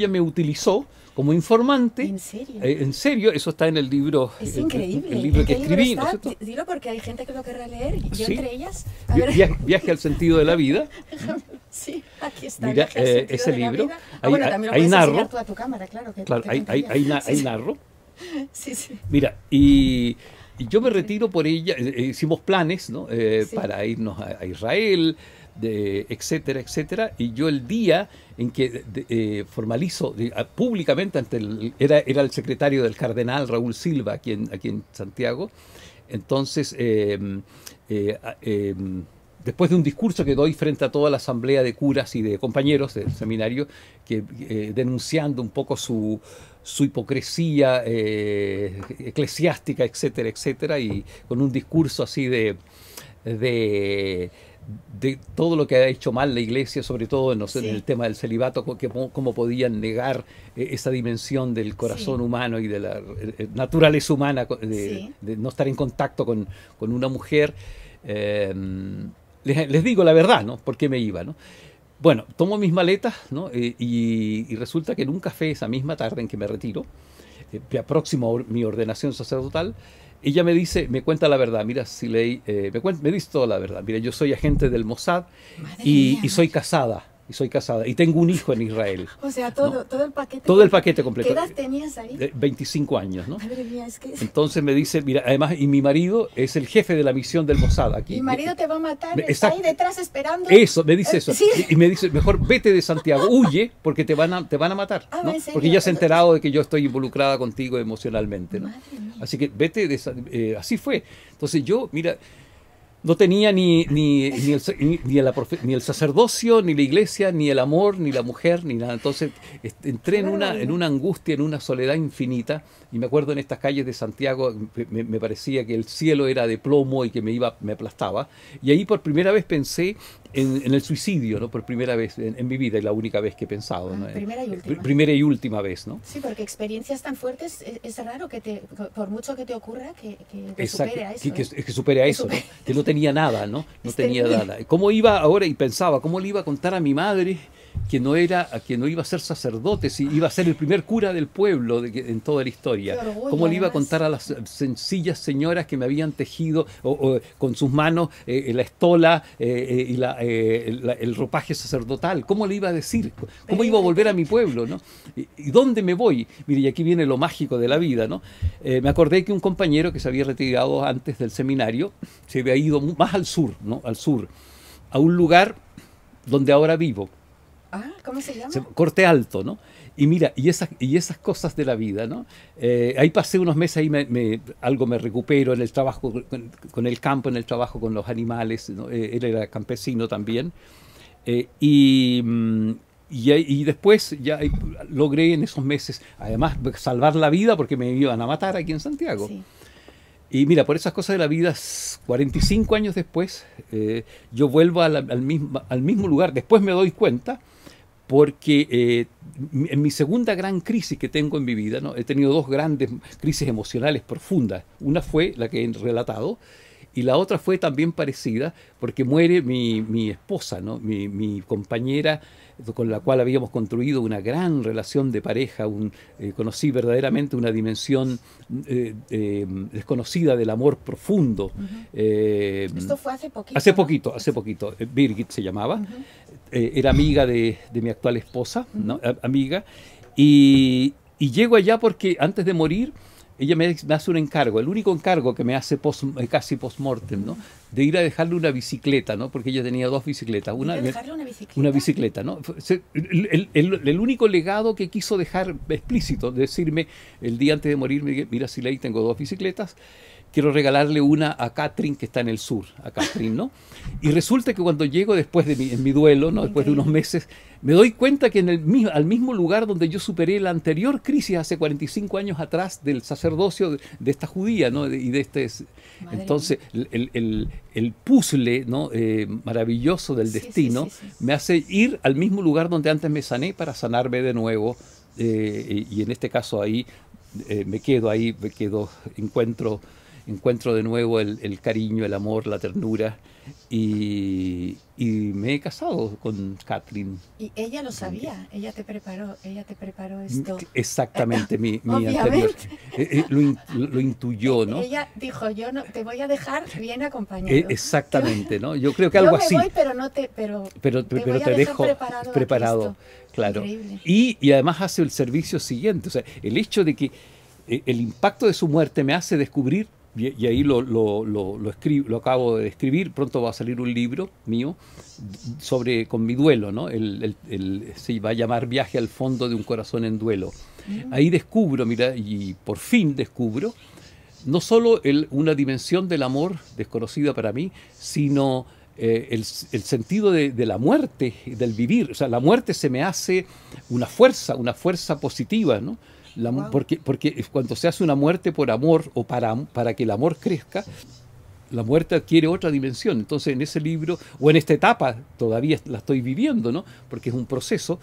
Speaker 2: me utilizó como informante.
Speaker 1: ¿En serio?
Speaker 2: En serio, eso está en el libro.
Speaker 1: Es increíble.
Speaker 2: El libro que escribí.
Speaker 1: ¿No
Speaker 2: ¿no?
Speaker 1: Dilo porque hay gente que lo querrá leer. Yo
Speaker 2: Sí.
Speaker 1: entre ellas.
Speaker 2: Viaje al sentido de la vida.
Speaker 1: Sí, aquí está.
Speaker 2: Mira,
Speaker 1: Viaje al sentido
Speaker 2: ese
Speaker 1: de la
Speaker 2: libro.
Speaker 1: vida.
Speaker 2: Ahí
Speaker 1: También lo
Speaker 2: ahí
Speaker 1: puedes
Speaker 2: narro.
Speaker 1: enseñar tú a tu cámara, claro.
Speaker 2: Claro, ahí narro.
Speaker 1: Sí.
Speaker 2: Mira, y yo me retiro por ella. Hicimos planes, ¿no?
Speaker 1: Sí.
Speaker 2: Para irnos a Israel. etcétera, etcétera. Y yo el día en que formalizo públicamente era el secretario del cardenal Raúl Silva aquí en Santiago. Entonces, después de un discurso que doy frente a toda la asamblea de curas y de compañeros del seminario, denunciando un poco su hipocresía eclesiástica, etcétera, etcétera, y con un discurso así de todo lo que ha hecho mal la Iglesia, sobre todo en el tema del celibato, cómo podían negar esa dimensión del corazón humano y de la naturaleza humana, de no estar en contacto con una mujer. Les digo la verdad, ¿no? ¿Por qué me iba, ¿no? Bueno, tomo mis maletas, ¿no? Y resulta que en un café esa misma tarde en que me retiro, próximo a mi ordenación sacerdotal, ella me cuenta la verdad. Mira, Siley, me dice toda la verdad. Mira, yo soy agente del Mossad y soy casada. Y tengo un hijo en Israel.
Speaker 1: O sea, todo el paquete.
Speaker 2: Todo el paquete completo.
Speaker 1: ¿Qué edad tenías ahí?
Speaker 2: 25 años, ¿no?
Speaker 1: Madre mía, es que...
Speaker 2: Entonces me dice, mira, además, y mi marido es el jefe de la misión del Mossad aquí.
Speaker 1: Mi marido te va a matar, está ahí detrás esperando.
Speaker 2: Eso, me dice eso.
Speaker 1: ¿Sí?
Speaker 2: Y me dice, mejor vete de Santiago, huye, porque te van a matar, ¿no? Porque ya se ha enterado de que yo estoy involucrada contigo emocionalmente, ¿no? Así que vete así fue. Entonces yo, mira, no tenía ni el sacerdocio, ni la iglesia, ni el amor, ni la mujer, ni nada. Entonces entré en una angustia, en una soledad infinita. Y me acuerdo en estas calles de Santiago, me parecía que el cielo era de plomo y que me aplastaba. Y ahí por primera vez pensé en el suicidio, ¿no? Por primera vez en mi vida, y la única vez que he pensado, ¿no? Primera y última vez, ¿no?
Speaker 1: Sí, porque experiencias tan fuertes es raro que por mucho que te ocurra, que supere a eso.
Speaker 2: Que supere a eso, ¿no? Que no tenía nada, ¿no? No tenía nada. ¿Cómo iba ahora? Y pensaba, ¿cómo le iba a contar a mi madre que no iba a ser sacerdote, si iba a ser el primer cura del pueblo en toda la historia?
Speaker 1: Orgullo,
Speaker 2: ¿Cómo le iba a contar a las sencillas señoras que me habían tejido con sus manos la estola y el ropaje sacerdotal? ¿Cómo le iba a decir? ¿Cómo iba a volver a mi pueblo, ¿no? ¿Y dónde me voy? Mire, y aquí viene lo mágico de la vida, ¿no? Me acordé que un compañero que se había retirado antes del seminario se había ido más al sur, ¿no? Al sur, a un lugar donde ahora vivo.
Speaker 1: ¿Cómo se llama?
Speaker 2: Corte Alto, ¿no? Y mira, y esas cosas de la vida, ¿no? Ahí pasé unos meses, ahí algo me recupero en el trabajo con el campo, en el trabajo con los animales, ¿no? Él era campesino también. Y después ya logré en esos meses, además, salvar la vida porque me iban a matar aquí en Santiago.
Speaker 1: Sí.
Speaker 2: Y mira, por esas cosas de la vida, 45 años después, yo vuelvo al mismo lugar. Después me doy cuenta, porque en mi segunda gran crisis que tengo en mi vida, ¿no? He tenido dos grandes crisis emocionales profundas. Una fue la que he relatado, y la otra fue también parecida, porque muere mi esposa, ¿no? Mi compañera, con la cual habíamos construido una gran relación de pareja. Conocí verdaderamente una dimensión desconocida del amor profundo.
Speaker 1: Esto fue hace poquito.
Speaker 2: Hace poquito. Birgit se llamaba. Era amiga de mi actual esposa, ¿no? Amiga. Y llego allá porque antes de morir, ella me hace un encargo, el único encargo que me hace casi post-mortem, ¿no? De ir a dejarle una bicicleta, ¿no? Porque ella tenía dos bicicletas.
Speaker 1: ¿Dejarle una bicicleta?
Speaker 2: Una bicicleta, ¿no? El único legado que quiso dejar explícito, decirme el día antes de morir, mira, Siley, tengo dos bicicletas, quiero regalarle una a Catherine, que está en el sur, a Catherine, ¿no? Y resulta que cuando llego después en mi duelo, ¿no? Después de unos meses, me doy cuenta que al mismo lugar donde yo superé la anterior crisis hace 45 años atrás del sacerdocio de esta judía, ¿no? Entonces, el puzzle, ¿no? Maravilloso del destino me hace ir al mismo lugar donde antes me sané para sanarme de nuevo. Y en este caso ahí me quedo, encuentro de nuevo el cariño, el amor, la ternura, y me he casado con Catherine.
Speaker 1: Y ella lo sabía, ella te preparó esto.
Speaker 2: Exactamente, mi anterior. Lo intuyó, ¿no?
Speaker 1: Ella dijo, yo no te voy a dejar bien acompañado.
Speaker 2: Exactamente, ¿no? Yo creo que algo así.
Speaker 1: Yo me voy, pero te dejo preparado,
Speaker 2: claro. Y además hace el servicio siguiente, o sea, el hecho de que el impacto de su muerte me hace descubrir y ahí lo acabo de escribir. Pronto va a salir un libro mío con mi duelo, ¿no? Se va a llamar Viaje al fondo de un corazón en duelo. Ahí descubro, mira, y por fin descubro, no solo una dimensión del amor desconocida para mí, sino el sentido de la muerte, del vivir. O sea, la muerte se me hace una fuerza positiva, ¿no? Porque cuando se hace una muerte por amor o para que el amor crezca, la muerte adquiere otra dimensión. Entonces, en ese libro, o en esta etapa, todavía la estoy viviendo, ¿no? Porque es un proceso,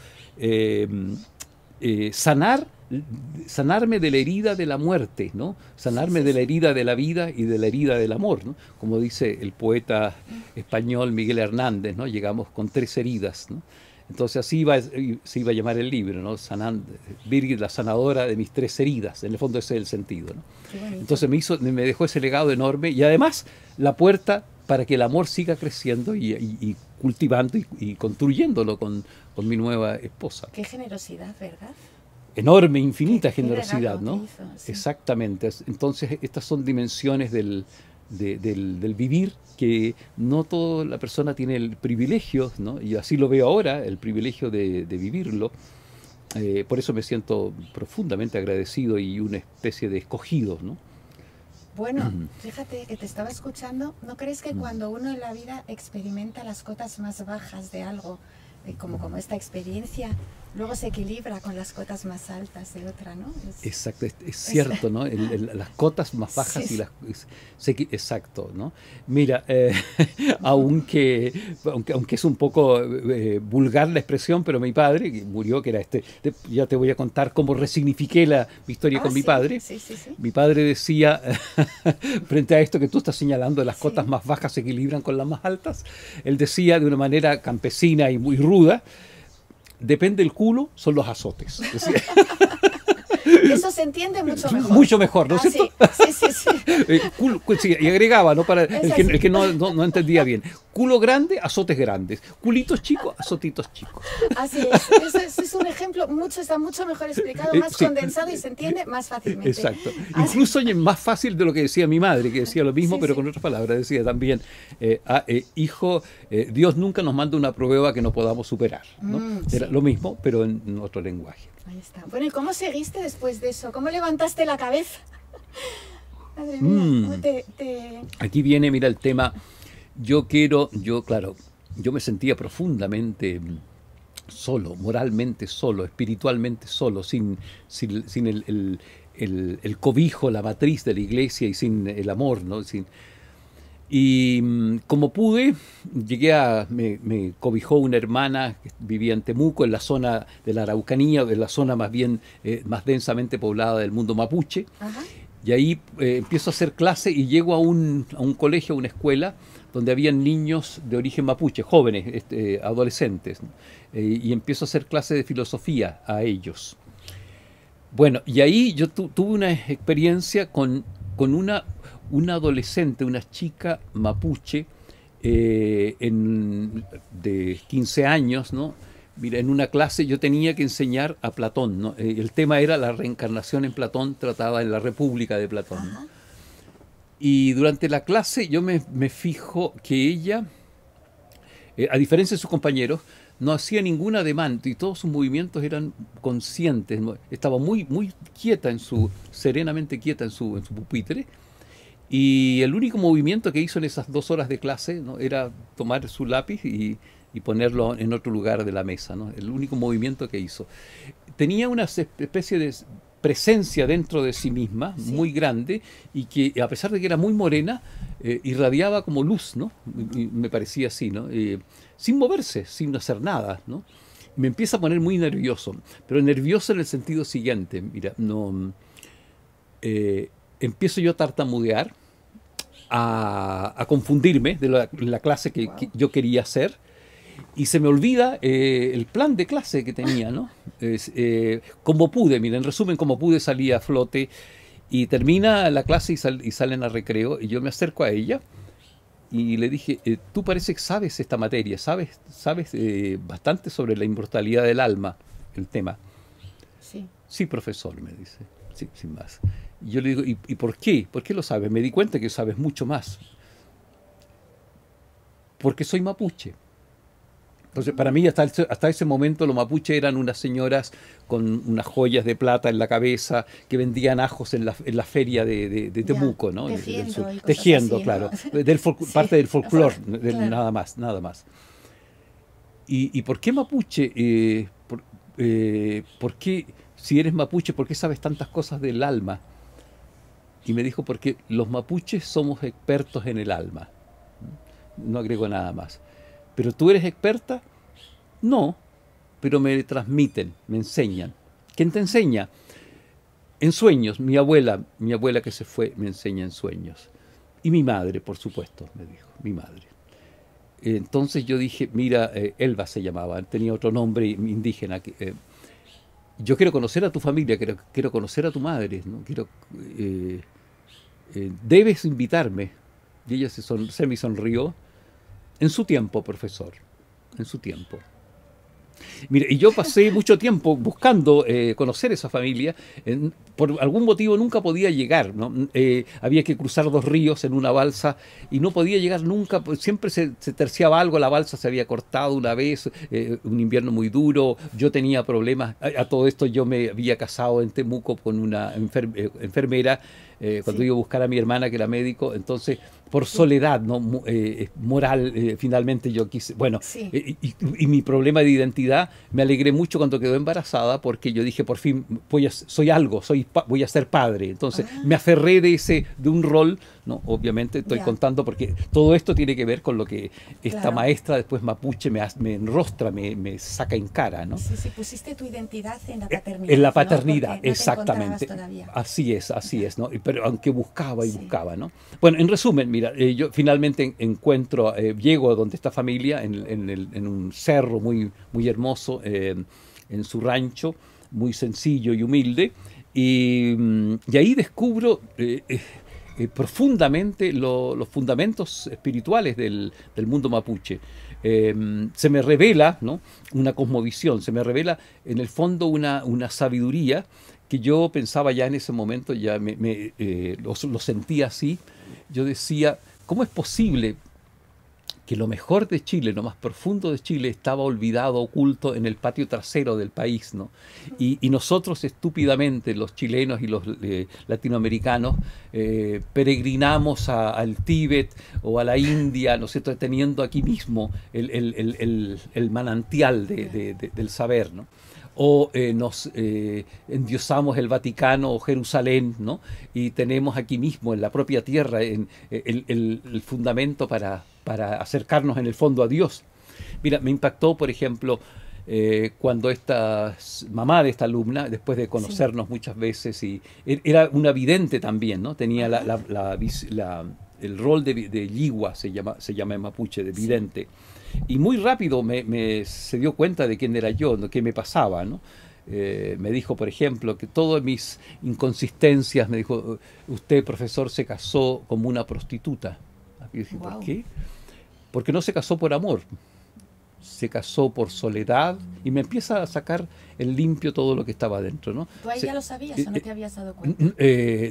Speaker 2: sanarme de la herida de la muerte, ¿no? Sanarme de la herida de la vida y de la herida del amor, ¿no? Como dice el poeta español Miguel Hernández, ¿no? Llegamos con 3 heridas, ¿no? Entonces así se iba a llamar el libro, ¿no? Birgit, la sanadora de mis 3 heridas. En el fondo ese es el sentido, ¿no? Entonces me dejó ese legado enorme, y además la puerta para que el amor siga creciendo y cultivando y construyéndolo con mi nueva esposa.
Speaker 1: Qué generosidad, ¿verdad?
Speaker 2: Enorme, infinita generosidad, ¿no?
Speaker 1: Hizo, sí.
Speaker 2: Exactamente. Entonces estas son dimensiones del vivir, que no toda la persona tiene el privilegio, ¿no? Y así lo veo ahora, el privilegio de vivirlo. Por eso me siento profundamente agradecido y una especie de escogido, ¿no?
Speaker 1: Bueno, fíjate que te estaba escuchando. ¿No crees que cuando uno en la vida experimenta las cotas más bajas de algo, como esta experiencia, luego se equilibra con las cotas más altas de otra, ¿no?
Speaker 2: Exacto, es cierto, ¿no? Las cotas más bajas, sí, y exacto, ¿no? Mira, aunque es un poco vulgar la expresión, pero mi padre, que murió, que era ya te voy a contar cómo resignifiqué mi historia con mi padre.
Speaker 1: Sí.
Speaker 2: Mi padre decía, frente a esto que tú estás señalando, las cotas más bajas se equilibran con las más altas, él decía de una manera campesina y muy ruda: depende del culo, son los azotes.
Speaker 1: Eso se entiende mucho mejor.
Speaker 2: Mucho mejor, ¿no es cierto?
Speaker 1: Sí.
Speaker 2: Sí, y agregaba, ¿no? Para el que no entendía bien: culo grande, azotes grandes; culitos chicos, azotitos chicos.
Speaker 1: Así es. Eso es un ejemplo, está mucho mejor explicado, más condensado, y se entiende más fácilmente.
Speaker 2: Exacto. Incluso más fácil de lo que decía mi madre, que decía lo mismo, pero con otras palabras. Decía también: hijo, Dios nunca nos manda una prueba que no podamos superar, ¿no? Era lo mismo, pero en otro lenguaje.
Speaker 1: Ahí está. Bueno, ¿y cómo seguiste después de eso? ¿Cómo levantaste la cabeza? Madre mía,
Speaker 2: Aquí viene, mira, el tema. Claro, yo me sentía profundamente solo, moralmente solo, espiritualmente solo, sin el cobijo, la matriz de la iglesia, y sin el amor, ¿no? Y como pude, me cobijó una hermana que vivía en Temuco, en la zona de la Araucanía, de la zona más bien más densamente poblada del mundo mapuche. Ajá. Y ahí empiezo a hacer clase y llego a un colegio, a una escuela, donde habían niños de origen mapuche, jóvenes, adolescentes, ¿no? Y empiezo a hacer clase de filosofía a ellos. Bueno, y ahí yo tuve una experiencia con una adolescente, una chica mapuche de 15 años, ¿no? Mira, en una clase yo tenía que enseñar a Platón, ¿no? El tema era la reencarnación en Platón, tratada en la República de Platón, ¿no? Y durante la clase yo me fijo que ella, a diferencia de sus compañeros, no hacía ningún ademán, y todos sus movimientos eran conscientes, ¿no? Estaba muy quieta, serenamente quieta en su pupitre. Y el único movimiento que hizo en esas 2 horas de clase, ¿no? Era tomar su lápiz y ponerlo en otro lugar de la mesa, ¿no? El único movimiento que hizo. Tenía una especie de presencia dentro de sí misma, sí, muy grande, y que, a pesar de que era muy morena, irradiaba como luz, ¿no? Y me parecía así, ¿no? Sin moverse, sin hacer nada, ¿no? Me empieza a poner muy nervioso, pero nervioso en el sentido siguiente: mira, empiezo yo a tartamudear, a confundirme de la clase que yo quería hacer, y se me olvida el plan de clase que tenía, ¿no? Como pude, mira, en resumen, como pude, salí a flote, y termina la clase y salen a recreo, y yo me acerco a ella y le dije: tú parece que sabes esta materia, sabes bastante sobre la inmortalidad del alma, el tema.
Speaker 1: Sí.
Speaker 2: Sí, profesor, me dice, sí, sin más. Y yo le digo, ¿y por qué? ¿Por qué lo sabes? Me di cuenta que sabes mucho más. Porque soy mapuche. Entonces, para mí, hasta ese momento, los mapuches eran unas señoras con unas joyas de plata en la cabeza que vendían ajos en la feria de Temuco, ¿no? Tejiendo,
Speaker 1: así,
Speaker 2: claro.
Speaker 1: ¿no?
Speaker 2: Parte del folclore,
Speaker 1: Claro.
Speaker 2: nada más, nada más. ¿Y por qué mapuche? ¿Por qué, si eres mapuche, por qué sabes tantas cosas del alma? Y me dijo, porque los mapuches somos expertos en el alma. No agrego nada más. ¿Pero tú eres experta? No, pero me transmiten, me enseñan. ¿Quién te enseña? En sueños. Mi abuela que se fue, me enseña en sueños. Y mi madre, por supuesto, me dijo, mi madre. Entonces yo dije, mira, Elba se llamaba, tenía otro nombre indígena. Yo quiero conocer a tu familia, quiero conocer a tu madre, ¿no? Debes invitarme. Y ella se me sonrió. En su tiempo, profesor, en su tiempo. Mire, y yo pasé mucho tiempo buscando conocer esa familia. Por algún motivo nunca podía llegar, ¿no? Había que cruzar 2 ríos en una balsa y no podía llegar nunca. Siempre se terciaba algo, la balsa se había cortado una vez, un invierno muy duro, yo tenía problemas. A todo esto yo me había casado en Temuco con una enfermera. Cuando iba a buscar a mi hermana que era médico, entonces por soledad, ¿no? Moral, finalmente yo quise, bueno, y mi problema de identidad, me alegré mucho cuando quedó embarazada porque yo dije, por fin soy algo, voy a ser padre. Entonces me aferré de un rol, ¿no? Obviamente estoy contando porque todo esto tiene que ver con lo que esta maestra después mapuche me enrostra, me saca en cara, ¿no?
Speaker 1: Sí, sí, pusiste tu identidad en la paternidad.
Speaker 2: En la paternidad,
Speaker 1: ¿no?
Speaker 2: exactamente. Así es, ¿no? Pero aunque buscaba y buscaba, ¿no? Bueno, en resumen, mira, yo finalmente llego a donde esta familia, en un cerro muy, muy hermoso, en su rancho, muy sencillo y humilde, y ahí descubro profundamente los fundamentos espirituales del mundo mapuche. Se me revela, ¿no? Una cosmovisión, se me revela en el fondo una sabiduría que yo pensaba ya en ese momento, ya lo sentía así. Yo decía, ¿cómo es posible que lo mejor de Chile, lo más profundo de Chile, estaba olvidado, oculto en el patio trasero del país, ¿no? Y nosotros estúpidamente, los chilenos y los latinoamericanos, peregrinamos al Tíbet o a la India, ¿no es cierto?, teniendo aquí mismo el manantial del saber, ¿no? O nos endiosamos el Vaticano o Jerusalén, ¿no? Y tenemos aquí mismo, en la propia tierra, el fundamento para acercarnos en el fondo a Dios. Mira, me impactó, por ejemplo, cuando esta mamá de esta alumna, después de conocernos muchas veces, y era una vidente también, ¿no? Tenía el rol de yigua, se llama en mapuche, de vidente. Y muy rápido se dio cuenta de quién era yo, qué me pasaba, ¿no? Me dijo, por ejemplo, que todas mis inconsistencias, me dijo, usted, profesor, se casó como una prostituta. Y dije, ¿por qué? Porque no se casó por amor, se casó por soledad, y me empieza a sacar en limpio todo lo que estaba dentro, ¿no?
Speaker 1: ¿Tú ahí ya lo sabías o no te habías dado cuenta?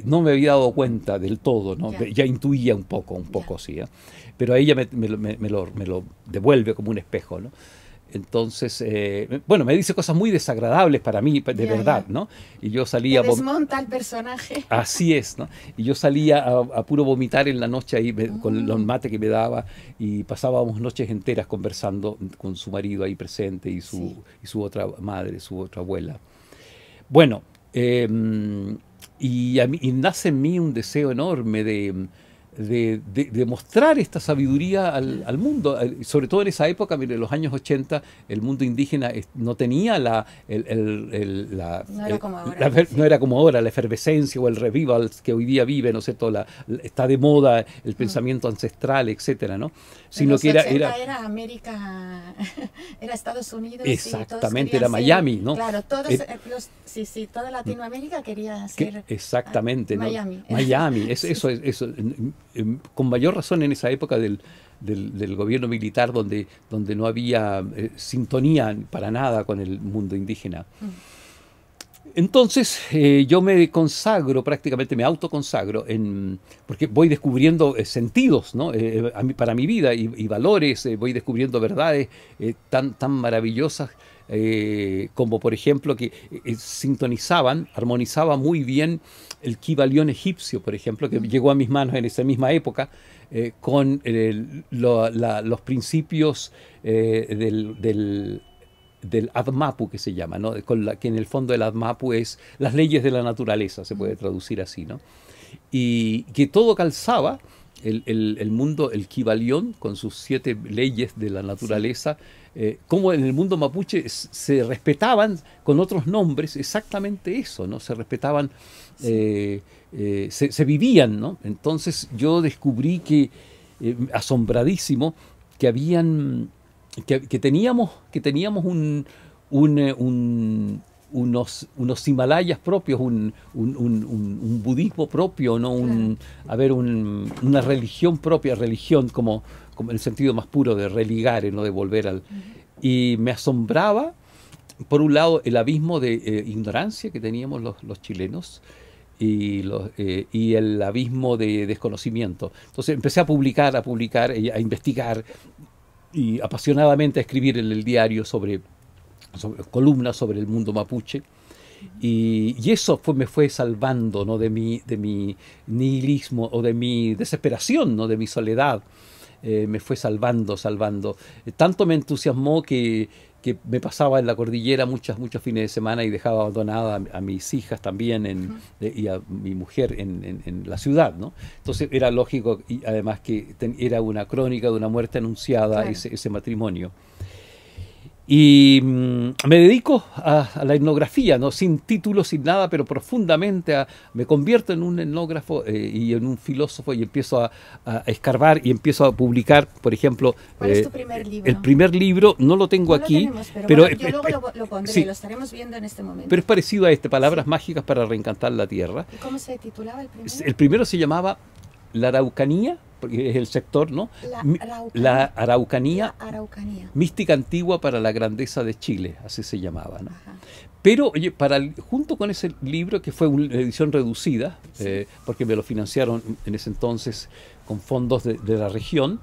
Speaker 2: No me había dado cuenta del todo, ¿no? Ya intuía un poco, sí, ¿eh? Pero ella me lo devuelve como un espejo, ¿no? Entonces, bueno, me dice cosas muy desagradables para mí, de verdad, ¿no? Y yo salía...
Speaker 1: Te desmonta el personaje.
Speaker 2: Así es, ¿no? Y yo salía a puro vomitar en la noche ahí con los mates que me daba, y pasábamos noches enteras conversando con su marido ahí presente y su otra madre, su otra abuela. Bueno, y nace en mí un deseo enorme de mostrar esta sabiduría al mundo, sobre todo en esa época, mire, en los años 80, el mundo indígena no tenía
Speaker 1: no
Speaker 2: era como ahora la efervescencia o el revival que hoy día vive, ¿no sé, está de moda el pensamiento ancestral, etcétera, ¿no?
Speaker 1: Sino que era América, era Estados Unidos.
Speaker 2: Exactamente, era Miami, ¿no?
Speaker 1: Claro, toda Latinoamérica quería ser
Speaker 2: exactamente,
Speaker 1: Miami.
Speaker 2: ¿no? Miami, eso. Con mayor razón en esa época del gobierno militar, donde no había sintonía para nada con el mundo indígena. Entonces yo me consagro, prácticamente me autoconsagro, porque voy descubriendo sentidos, ¿no? Para mi vida y valores, voy descubriendo verdades tan maravillosas como por ejemplo que armonizaba muy bien el Kybalión egipcio, por ejemplo, que llegó a mis manos en esa misma época, con los principios del Admapu, que se llama, ¿no? Que en el fondo el Admapu es las leyes de la naturaleza, se puede traducir así, ¿no? Y que todo calzaba, el mundo, el Kybalión, con sus 7 leyes de la naturaleza, como en el mundo mapuche se respetaban con otros nombres exactamente eso, ¿no? Se respetaban, se vivían, ¿no? Entonces yo descubrí que, asombradísimo, que habían que teníamos unos Himalayas propios, un budismo propio, ¿no? Una religión propia, religión como en el sentido más puro de religar, ¿no? De volver al... Y me asombraba, por un lado, el abismo de ignorancia que teníamos los chilenos, y el abismo de desconocimiento. Entonces empecé a publicar, a investigar, y apasionadamente a escribir en el diario sobre columnas sobre el mundo mapuche, y eso me fue salvando, ¿no? de mi nihilismo o de mi desesperación, ¿no? De mi soledad. Me fue salvando. Tanto me entusiasmó que me pasaba en la cordillera muchos fines de semana y dejaba abandonada a mis hijas también y a mi mujer en la ciudad, ¿no? Entonces era lógico, y además que era una crónica de una muerte anunciada, claro, ese matrimonio. Y me dedico a la etnografía, ¿no? Sin título, sin nada, pero profundamente me convierto en un etnógrafo y en un filósofo, y empiezo a escarbar y empiezo a publicar, por ejemplo...
Speaker 1: ¿Cuál es tu primer libro?
Speaker 2: El primer libro no lo tengo aquí,
Speaker 1: pero bueno, yo luego lo pondré, sí, lo estaremos viendo en este momento.
Speaker 2: Pero es parecido a Palabras mágicas para reencantar la tierra.
Speaker 1: ¿Y cómo se titulaba el primero?
Speaker 2: El primero se llamaba La Araucanía, porque es el sector, ¿no? La Araucanía, mística antigua para la grandeza de Chile, así se llamaba, ¿no? Pero, oye, junto con ese libro, que fue una edición reducida, sí, porque me lo financiaron en ese entonces con fondos de la región,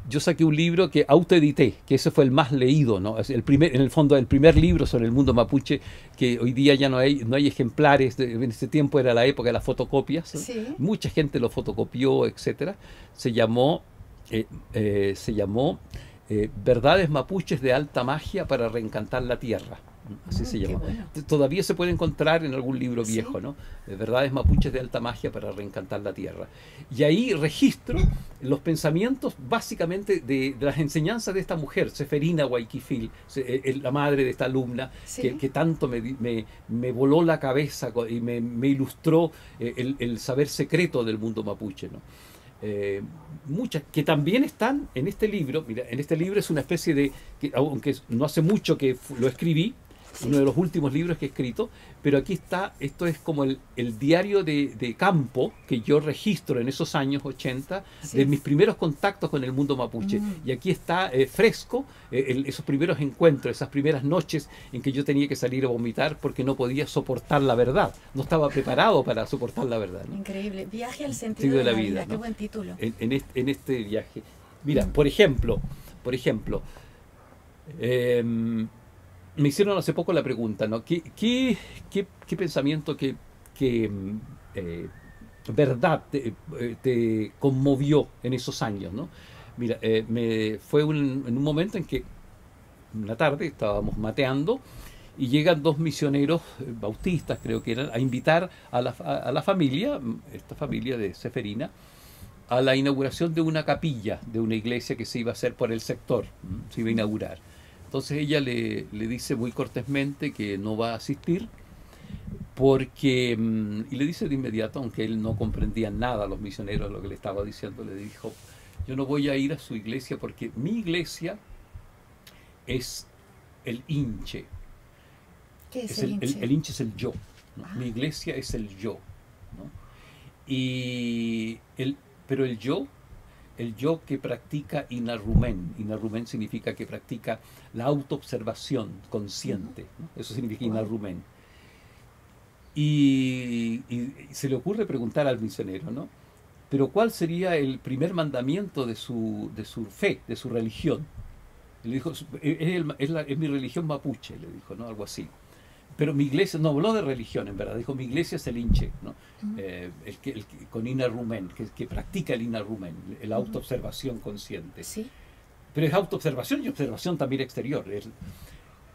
Speaker 2: yo saqué un libro que autoedité, que ese fue el más leído, ¿no? En el fondo, el primer libro sobre el mundo mapuche, que hoy día ya no hay ejemplares. En ese tiempo era la época de las fotocopias, ¿no? Sí. Mucha gente lo fotocopió, etcétera. Se llamó Verdades mapuches de alta magia para reencantar la tierra. Así se llamó. Bueno. Todavía se puede encontrar en algún libro viejo, ¿sí? ¿No? Verdades mapuches de alta magia para reencantar la tierra. Y ahí registro los pensamientos básicamente de las enseñanzas de esta mujer, Seferina Guayquifil, la madre de esta alumna, ¿sí? que tanto me voló la cabeza y me ilustró el saber secreto del mundo mapuche, ¿no? Muchas que también están en este libro. Mira, en este libro es una especie de, aunque no hace mucho que lo escribí, uno de los últimos libros que he escrito, pero aquí está, esto es como el diario de campo que yo registro en esos años 80, sí, de mis primeros contactos con el mundo mapuche. Y aquí está fresco esos primeros encuentros, esas primeras noches en que yo tenía que salir a vomitar porque no podía soportar la verdad, no estaba preparado para soportar la verdad, ¿no?
Speaker 1: Increíble, Viaje al sentido de la vida, ¿no? Qué buen título.
Speaker 2: En este viaje. Mira, por ejemplo, me hicieron hace poco la pregunta, ¿no? ¿Qué pensamiento, qué verdad te conmovió en esos años, ¿no? Mira, fue en un momento en que una tarde estábamos mateando y llegan 2 misioneros bautistas, creo que eran, a invitar a la familia, esta familia de Seferina, a la inauguración de una capilla, de una iglesia que se iba a hacer por el sector, se iba a inaugurar. Entonces ella le dice muy cortésmente que no va a asistir porque, y le dice de inmediato, aunque él no comprendía nada, los misioneros, lo que le estaba diciendo, le dijo: yo no voy a ir a su iglesia porque mi iglesia es el hinche.
Speaker 1: ¿Qué es el hinche?
Speaker 2: El hinche es el yo, ¿no? Mi iglesia es el yo, ¿no? Pero el yo que practica Inarumen. Inarumen significa que practica la autoobservación consciente, ¿no? Eso significa Inarumen. y se le ocurre preguntar al misionero, ¿no? Pero ¿cuál sería el primer mandamiento de su fe, de su religión? Y le dijo, es mi religión mapuche, le dijo, ¿no? Algo así. Pero mi iglesia, no habló de religión en verdad, dijo, mi iglesia es el Inche, ¿no? Con Ina Rumen, que practica el Ina Rumen, la autoobservación consciente.
Speaker 1: Sí.
Speaker 2: Pero es autoobservación y observación también exterior.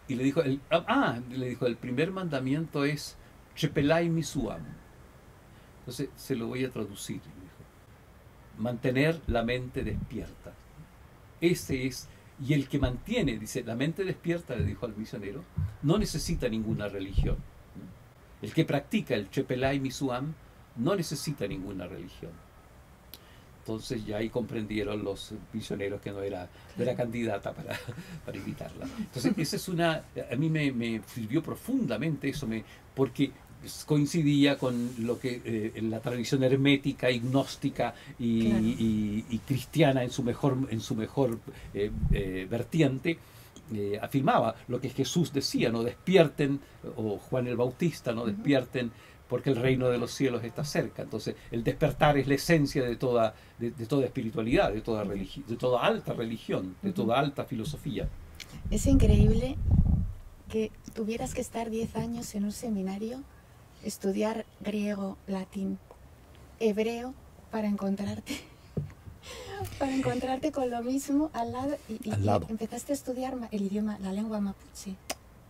Speaker 2: Y le dijo, el primer mandamiento es Chepelai Misuam. Entonces se lo voy a traducir. Dijo, mantener la mente despierta. Ese es. Y el que mantiene, dice, la mente despierta, le dijo al misionero, no necesita ninguna religión. El que practica el Chepelai Misuam no necesita ninguna religión. Entonces ya ahí comprendieron los misioneros que no era candidata para invitarla. Entonces esa es a mí me sirvió profundamente eso, porque coincidía con lo que la tradición hermética y gnóstica y cristiana en su mejor vertiente afirmaba lo que Jesús decía, no despierten, o Juan el Bautista, no despierten porque el reino de los cielos está cerca. Entonces el despertar es la esencia de toda espiritualidad, de toda alta religión, de toda alta filosofía.
Speaker 1: Es increíble que tuvieras que estar 10 años en un seminario, estudiar griego, latín, hebreo, para encontrarte con lo mismo al lado y empezaste a estudiar el idioma, la lengua mapuche.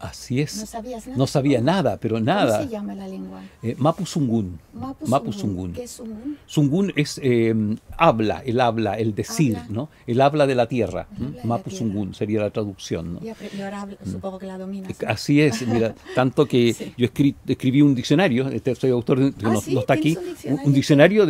Speaker 2: Así es.
Speaker 1: ¿No sabías nada?
Speaker 2: No sabía nada, pero nada.
Speaker 1: ¿Cómo se llama la lengua?
Speaker 2: Mapu Sungun.
Speaker 1: Mapu Sungun. ¿Qué es Sungun?
Speaker 2: Sungun es el decir,
Speaker 1: habla.
Speaker 2: ¿no? El habla de la tierra.
Speaker 1: Mapu
Speaker 2: Mapu Sungun sería la traducción, ¿no?
Speaker 1: Y ahora supongo que la dominas, ¿no?
Speaker 2: Así es, mira, tanto que sí. Yo escribí un diccionario, soy autor, no está aquí, un diccionario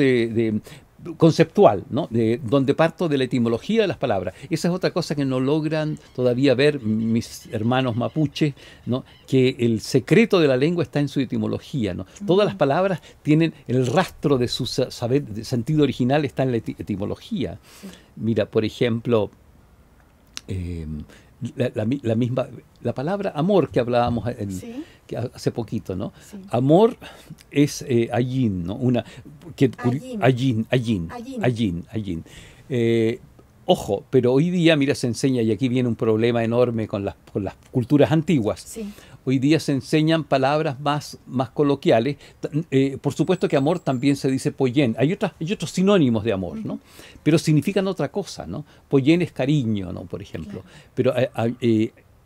Speaker 2: conceptual, ¿no? Donde parto de la etimología de las palabras. Esa es otra cosa que no logran todavía ver mis hermanos mapuches, ¿no? Que el secreto de la lengua está en su etimología, ¿no? Todas las palabras tienen el rastro de su de sentido original, está en la etimología. Sí. Mira, por ejemplo, la palabra amor que hablábamos
Speaker 1: ¿sí?
Speaker 2: que hace poquito, ¿no?
Speaker 1: Sí.
Speaker 2: Amor es ayin, ¿no? Ayin. Ojo, pero hoy día, mira, se enseña, y aquí viene un problema enorme con las culturas antiguas.
Speaker 1: Sí.
Speaker 2: Hoy día se enseñan palabras más coloquiales. Por supuesto que amor también se dice poyen. Hay otros sinónimos de amor, ¿no? Pero significan otra cosa, ¿no? Poyen es cariño, ¿no? Por ejemplo. Claro. Pero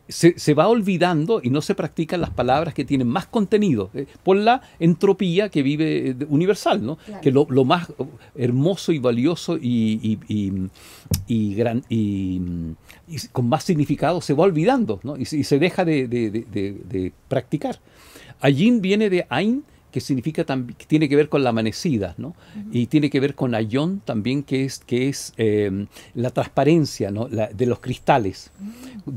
Speaker 2: se va olvidando y no se practican las palabras que tienen más contenido por la entropía que vive universal, ¿no? Claro. Que lo más hermoso y valioso y con más significado se va olvidando, ¿no? Y se deja de practicar. Ayin viene de Ain, que significa que tiene que ver con la amanecida, ¿no? Y tiene que ver con Ayón también, que es la transparencia, ¿no? De los cristales,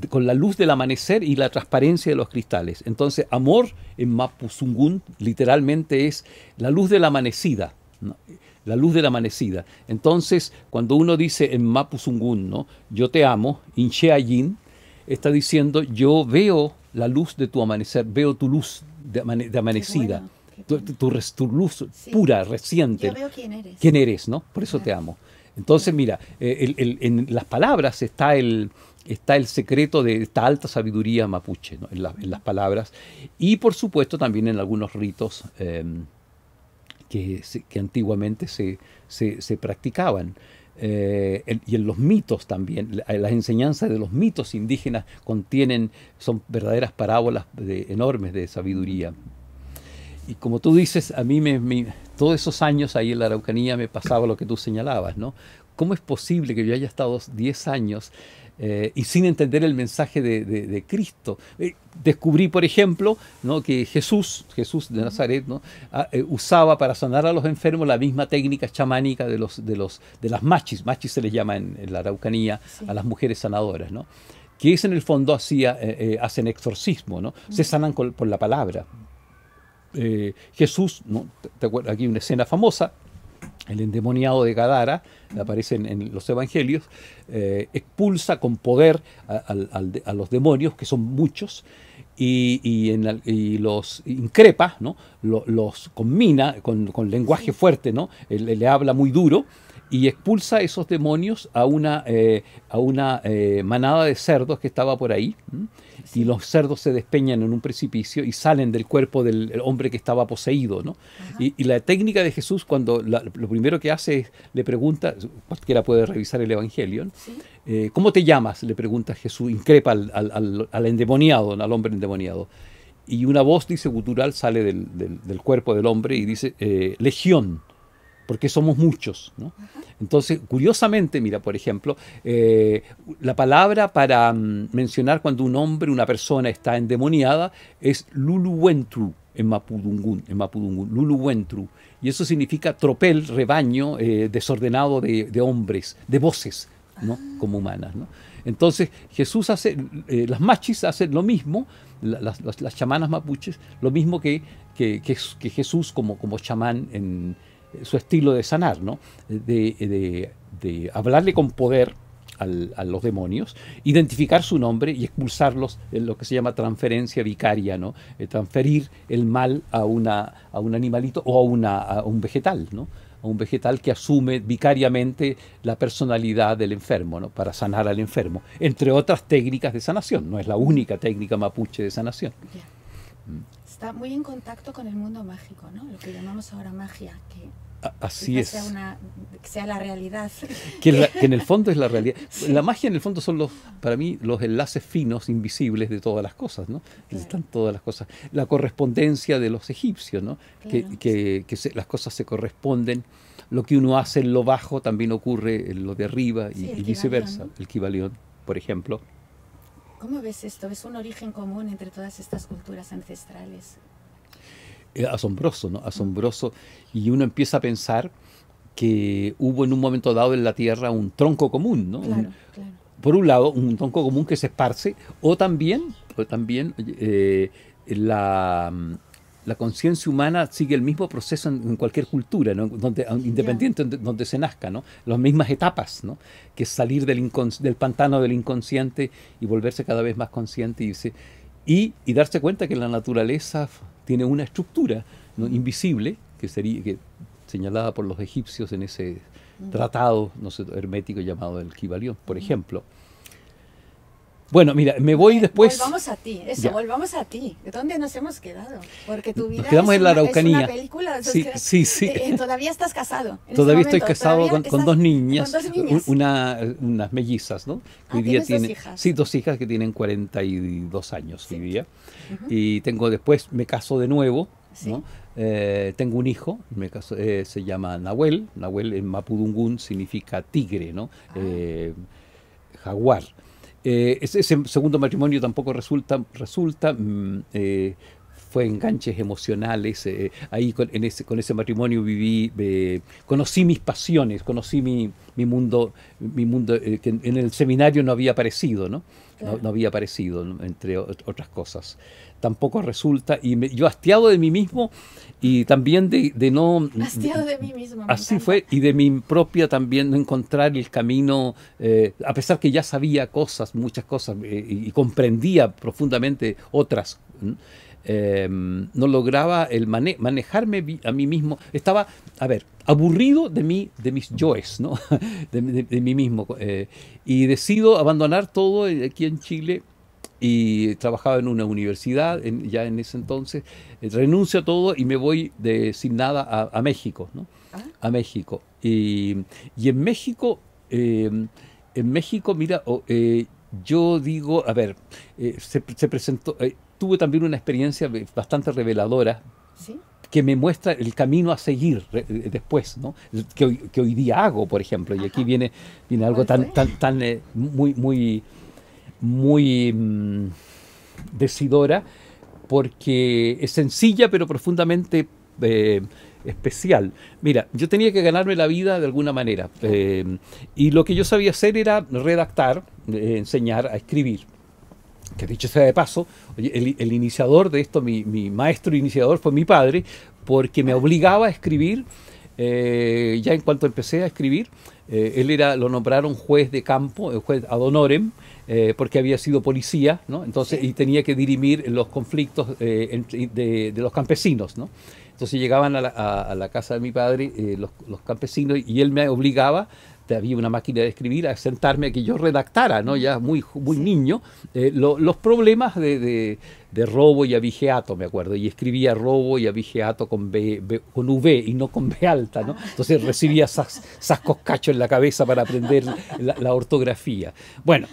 Speaker 2: con la luz del amanecer y la transparencia de los cristales. Entonces, amor en Mapu Sungun literalmente es la luz de la amanecida, ¿no? La luz de la amanecida. Entonces, cuando uno dice en Mapu Sungun, ¿no? Yo te amo, Inche Ayin, está diciendo, yo veo la luz de tu amanecer, veo tu luz de amanecida. Tu luz pura, reciente.
Speaker 1: Yo veo quién eres.
Speaker 2: ¿Quién eres, no? Por eso te amo. Entonces, mira, en las palabras está el secreto de esta alta sabiduría mapuche, ¿no? En las palabras. Y, por supuesto, también en algunos ritos que antiguamente se practicaban. Y en los mitos también. Las enseñanzas de los mitos indígenas son verdaderas parábolas enormes de sabiduría. Y como tú dices, a mí todos esos años ahí en la Araucanía me pasaba lo que tú señalabas, ¿no? ¿Cómo es posible que yo haya estado 10 años y sin entender el mensaje de Cristo? Descubrí, por ejemplo, ¿no? Que Jesús de Nazaret, ¿no? Usaba para sanar a los enfermos la misma técnica chamánica de las machis. Machis se les llama en la Araucanía, sí, a las mujeres sanadoras, ¿no? Que es en el fondo hacen exorcismo, ¿no? Se sanan por la palabra. Jesús, ¿no? ¿Te acuerdas? Aquí una escena famosa, el endemoniado de Gadara, aparece en los evangelios, expulsa con poder a los demonios, que son muchos, y los increpa, ¿no? Los combina con lenguaje fuerte, ¿no? Le habla muy duro y expulsa esos demonios a una manada de cerdos que estaba por ahí. Y los cerdos se despeñan en un precipicio y salen del cuerpo del hombre que estaba poseído, ¿no? Y la técnica de Jesús, cuando lo primero que hace es, le pregunta, cualquiera puede revisar el Evangelio, ¿sí? ¿Cómo te llamas? Le pregunta Jesús, increpa al endemoniado, al hombre endemoniado. Y una voz, dice, gutural sale del cuerpo del hombre y dice, Legión, porque somos muchos, ¿no? Entonces, curiosamente, mira, por ejemplo, la palabra para mencionar cuando un hombre, una persona está endemoniada es luluwentru en Mapudungún, luluwentru. Y eso significa tropel, rebaño desordenado de hombres, de voces, ¿no? Como humanas, ¿no? Entonces, Jesús hace, las machis hacen lo mismo, las chamanas mapuches, lo mismo que Jesús como chamán en su estilo de sanar, ¿no? De hablarle con poder a los demonios, identificar su nombre y expulsarlos en lo que se llama transferencia vicaria, ¿no? Transferir el mal a un animalito o a un vegetal, ¿no? A un vegetal que asume vicariamente la personalidad del enfermo, ¿no? Para sanar al enfermo, entre otras técnicas de sanación. No es la única técnica mapuche de sanación.
Speaker 1: Está muy en contacto con el mundo mágico, ¿no? Lo que llamamos ahora magia, que
Speaker 2: así es.
Speaker 1: Sea la realidad.
Speaker 2: Que en el fondo es la realidad. Sí. La magia en el fondo son para mí los enlaces finos, invisibles de todas las cosas, ¿no? Claro. Están todas las cosas. La correspondencia de los egipcios, ¿no? Claro. Las cosas se corresponden. Lo que uno hace en lo bajo también ocurre en lo de arriba, sí, y viceversa. ¿No? El Kybalión, por ejemplo.
Speaker 1: ¿Cómo ves esto? ¿Ves un origen común entre todas estas culturas ancestrales?
Speaker 2: Asombroso, ¿no? Asombroso. Y uno empieza a pensar que hubo en un momento dado en la Tierra un tronco común, ¿no?
Speaker 1: Claro.
Speaker 2: Por un lado, un tronco común que se esparce, o también la conciencia humana sigue el mismo proceso en cualquier cultura, ¿no? Independiente de donde se nazca, ¿no? Las mismas etapas, ¿no? Que es salir del pantano del inconsciente y volverse cada vez más consciente y darse cuenta que la naturaleza tiene una estructura, ¿no? Invisible, que señalada por los egipcios en ese tratado, no sé, hermético llamado el Kybalión, por ejemplo. Bueno, mira, me voy después...
Speaker 1: Volvamos a ti, volvamos a ti. ¿De dónde nos hemos quedado? Porque tu vida
Speaker 2: en la Araucanía.
Speaker 1: Es una película.
Speaker 2: Sí.
Speaker 1: Todavía estás casado.
Speaker 2: Todavía estoy casado con dos niñas, unas mellizas, ¿no?
Speaker 1: Hoy día tienen dos hijas.
Speaker 2: Sí, 2 hijas que tienen 42 años hoy día. Y después me caso de nuevo, ¿no? Tengo un hijo, se llama Nahuel. Nahuel en Mapudungún significa tigre, ¿no? Jaguar. Ese segundo matrimonio tampoco resulta fue enganches emocionales. Ahí con ese matrimonio conocí mis pasiones, conocí mi mundo que en el seminario no había aparecido, ¿no? Claro. No había aparecido, ¿no? Entre otras cosas. Tampoco resulta, yo hastiado de mí mismo y también de no...
Speaker 1: Hastiado de mí mismo.
Speaker 2: Así fue, y de mi propia también no encontrar el camino, a pesar que ya sabía muchas cosas, y comprendía profundamente otras, no lograba manejarme a mí mismo. Estaba, aburrido de mis yoes, ¿no? de mí mismo. Y decido abandonar todo aquí en Chile. Y trabajaba en una universidad ya en ese entonces, renuncio a todo y me voy sin nada a México, ¿no? A México. Y en México, mira, yo digo, se presentó, tuve también una experiencia bastante reveladora.
Speaker 1: ¿Sí? Que
Speaker 2: me muestra el camino a seguir después, ¿no? Que hoy día hago, por ejemplo. Y aquí viene algo tan muy decidora, porque es sencilla pero profundamente especial. Mira, yo tenía que ganarme la vida de alguna manera, y lo que yo sabía hacer era redactar, enseñar a escribir. Que dicho sea de paso, el iniciador de esto, mi maestro iniciador fue mi padre, porque me obligaba a escribir. Ya en cuanto empecé a escribir, él lo nombraron juez de campo, juez ad honorem, porque había sido policía, ¿no? Entonces, y tenía que dirimir los conflictos de los campesinos, ¿no? Entonces llegaban a la casa de mi padre los campesinos y él me obligaba, había una máquina de escribir, a sentarme a que yo redactara, ¿no? Ya muy niño, los problemas de robo y abigeato, me acuerdo, y escribía robo y abigeato con con V y no con B alta, ¿no? Entonces recibía sascos cachos en la cabeza para aprender la ortografía. Bueno,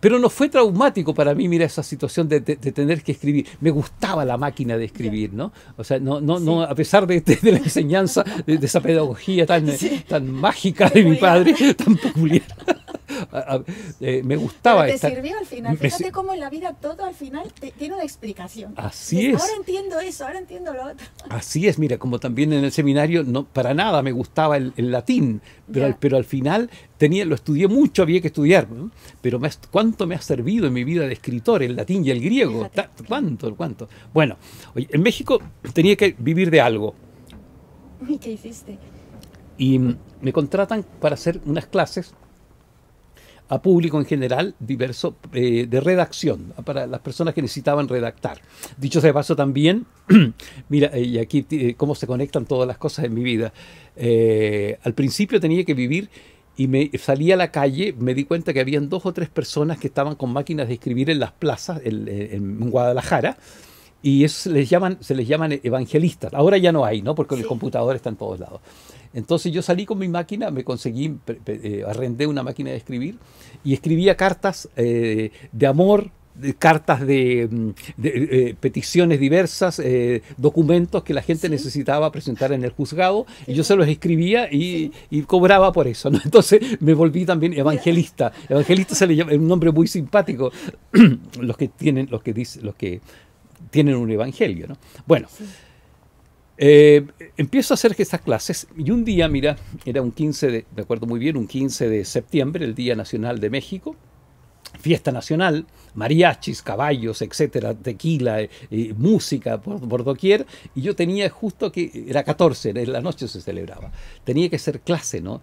Speaker 2: pero no fue traumático para mí, mira, esa situación de tener que escribir. Me gustaba la máquina de escribir, ¿no? O sea, no a pesar de la enseñanza, de esa pedagogía tan mágica de mi padre, tan peculiar. Me gustaba.
Speaker 1: Pero te sirvió al final. Fíjate cómo en la vida todo al final tiene una explicación.
Speaker 2: Así es.
Speaker 1: Ahora entiendo eso, ahora entiendo lo otro.
Speaker 2: Así es, mira, como también en el seminario no para nada me gustaba el latín, pero al final lo estudié mucho, había que estudiar, ¿no? Pero ¿cuánto me ha servido en mi vida de escritor el latín y el griego? ¿Cuánto? Bueno, oye, en México tenía que vivir de algo.
Speaker 1: ¿Y qué hiciste?
Speaker 2: Y me contratan para hacer unas clases a público en general diverso de redacción, para las personas que necesitaban redactar. Dicho sea de paso también, mira, y aquí cómo se conectan todas las cosas en mi vida. Al principio tenía que vivir y salí a la calle, me di cuenta que habían 2 o 3 personas que estaban con máquinas de escribir en las plazas en Guadalajara, y eso se les llaman evangelistas. Ahora ya no hay, ¿no? Porque el computador está en todos lados. Entonces yo salí con mi máquina, me conseguí, arrendé una máquina de escribir y escribía cartas de amor, cartas de peticiones diversas, documentos que la gente necesitaba presentar en el juzgado, y yo se los escribía y cobraba por eso, ¿no? Entonces me volví también evangelista. Evangelista se le llama, es un nombre muy simpático, los que tienen un evangelio, ¿no? Bueno. Empiezo a hacer estas clases y un día, mira, era me acuerdo muy bien, un 15 de septiembre, el Día Nacional de México, fiesta nacional, mariachis, caballos, etcétera, tequila, música por doquier, y yo tenía justo que, era 14, en la noche se celebraba, tenía que hacer clase, ¿no?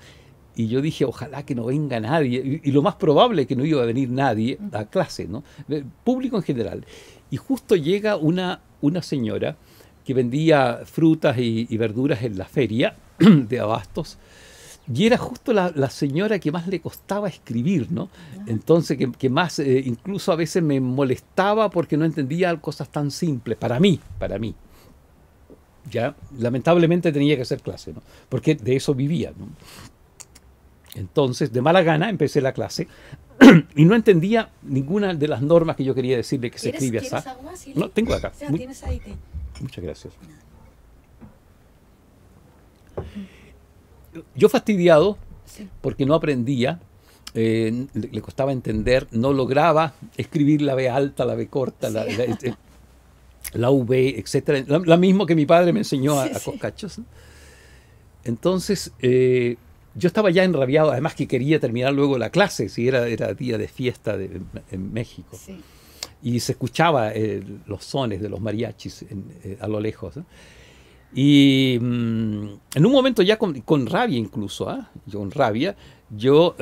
Speaker 2: Y yo dije, ojalá que no venga nadie, y lo más probable es que no iba a venir nadie a clase, ¿no? Público en general. Y justo llega una señora que vendía frutas y verduras en la feria de abastos, y era justo la señora que más le costaba escribir, ¿no? Entonces, que más, incluso a veces me molestaba porque no entendía cosas tan simples, para mí. Ya, lamentablemente tenía que hacer clase, ¿no? Porque de eso vivía, ¿no? Entonces, de mala gana, empecé la clase y no entendía ninguna de las normas que yo quería decirle que se escribe así.
Speaker 1: ¿Quieres agua, Silvia?
Speaker 2: No, tengo acá.
Speaker 1: O sea, tienes ahí té.
Speaker 2: Muchas gracias. Yo fastidiado, porque no aprendía, le costaba entender, no lograba escribir la B alta, la B corta, la V, etc. La mismo que mi padre me enseñó a coscachos, ¿no? Entonces, yo estaba ya enrabiado, además que quería terminar luego la clase, si era día de fiesta en México. Sí. Y se escuchaba los sones de los mariachis a lo lejos, ¿eh? Y en un momento ya con rabia incluso, yo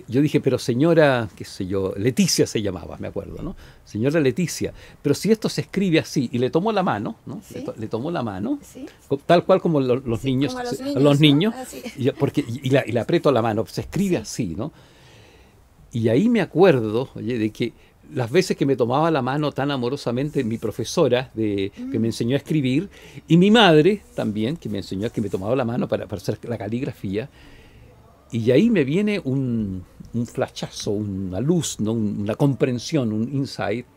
Speaker 2: dije, pero señora, qué sé yo, Leticia se llamaba, me acuerdo, ¿no? Señora Leticia, pero si esto se escribe así, y le tomó la mano, ¿no? ¿Sí? Le tomó la mano, ¿sí? Tal cual como los niños, como los niños, ¿no? y le aprieto la mano, se escribe así, ¿no? Y ahí me acuerdo, oye, de que las veces que me tomaba la mano tan amorosamente mi profesora que me enseñó a escribir, y mi madre también, que me enseñó, que me tomaba la mano para hacer la caligrafía, y ahí me viene un flashazo, una luz, ¿no? Una comprensión, un insight,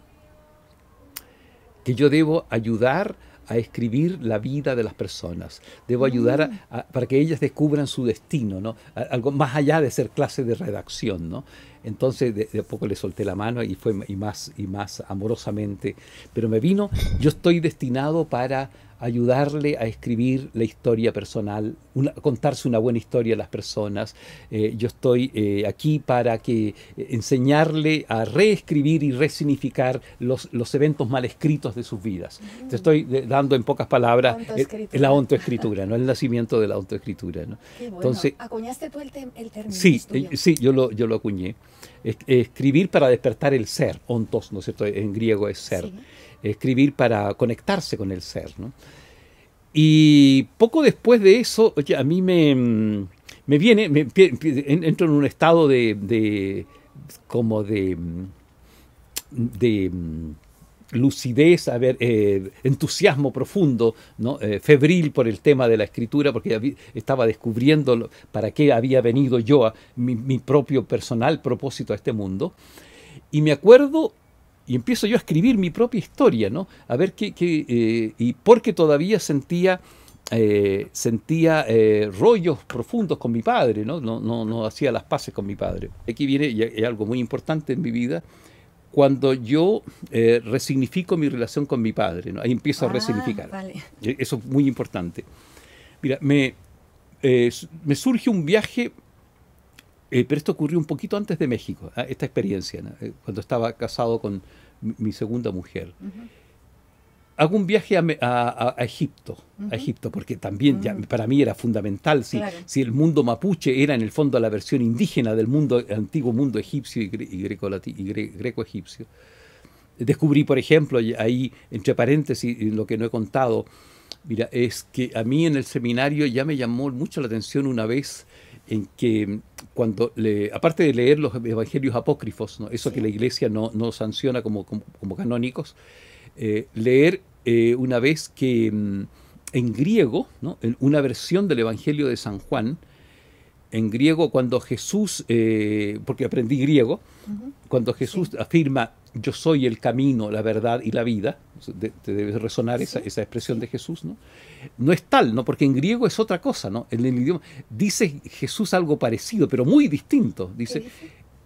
Speaker 2: que yo debo ayudar a escribir la vida de las personas. Debo ayudar para que ellas descubran su destino, ¿no? Algo más allá de ser clase de redacción, ¿no? Entonces de a poco le solté la mano y más amorosamente. Pero me vino, yo estoy destinado para ayudarle a escribir la historia personal, contarse una buena historia a las personas. Yo estoy aquí para enseñarle a reescribir y resignificar los eventos mal escritos de sus vidas. Te estoy dando en pocas palabras la autoescritura, ¿no? El nacimiento de la autoescritura, ¿no?
Speaker 1: Qué bueno. Entonces, ¿acuñaste tú el término?
Speaker 2: Sí, yo lo acuñé. Escribir para despertar el ser, ontos, ¿no es cierto? En griego es ser. Sí. Escribir para conectarse con el ser, ¿no? Y poco después de eso, oye, a mí entro en un estado de lucidez, entusiasmo profundo, ¿no? Febril por el tema de la escritura, porque estaba descubriendo para qué había venido yo, mi propio personal propósito a este mundo. Y me acuerdo, y empiezo yo a escribir mi propia historia, ¿no? A ver y porque todavía sentía rollos profundos con mi padre, ¿no? No hacía las paces con mi padre. Aquí viene algo muy importante en mi vida. Cuando yo resignifico mi relación con mi padre, ¿no? Ahí empiezo a resignificar. Vale. Eso es muy importante. Mira, me surge un viaje, pero esto ocurrió un poquito antes de México, esta experiencia, ¿no? Cuando estaba casado con mi segunda mujer. Hago un viaje a Egipto, porque también para mí era fundamental. Si el mundo mapuche era en el fondo la versión indígena del antiguo mundo egipcio y greco-egipcio. Descubrí, por ejemplo, ahí, entre paréntesis, lo que no he contado, mira, es que a mí en el seminario ya me llamó mucho la atención una vez en que aparte de leer los evangelios apócrifos, ¿no? Eso que la iglesia no sanciona como canónicos, leer una vez que en griego, ¿no? En una versión del Evangelio de San Juan, en griego cuando Jesús, porque aprendí griego, cuando Jesús afirma yo soy el camino, la verdad y la vida, te debe resonar esa expresión de Jesús, ¿no? No es tal, ¿no? Porque en griego es otra cosa, ¿no? En el idioma dice Jesús algo parecido, pero muy distinto. Dice,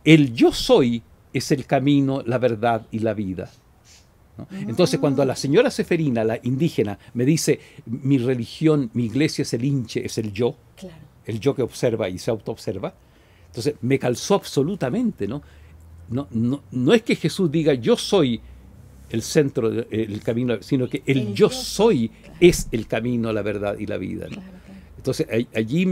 Speaker 2: el yo soy es el camino, la verdad y la vida, ¿no? Entonces, cuando la señora Seferina, la indígena, me dice mi religión, mi iglesia es el hinche, es el yo, claro, el yo que observa y se autoobserva, entonces me calzó absolutamente, ¿no? No es que Jesús diga yo soy el centro, el camino, sino que el yo soy, claro, es el camino, la verdad y la vida, ¿no? Claro, claro. Entonces allí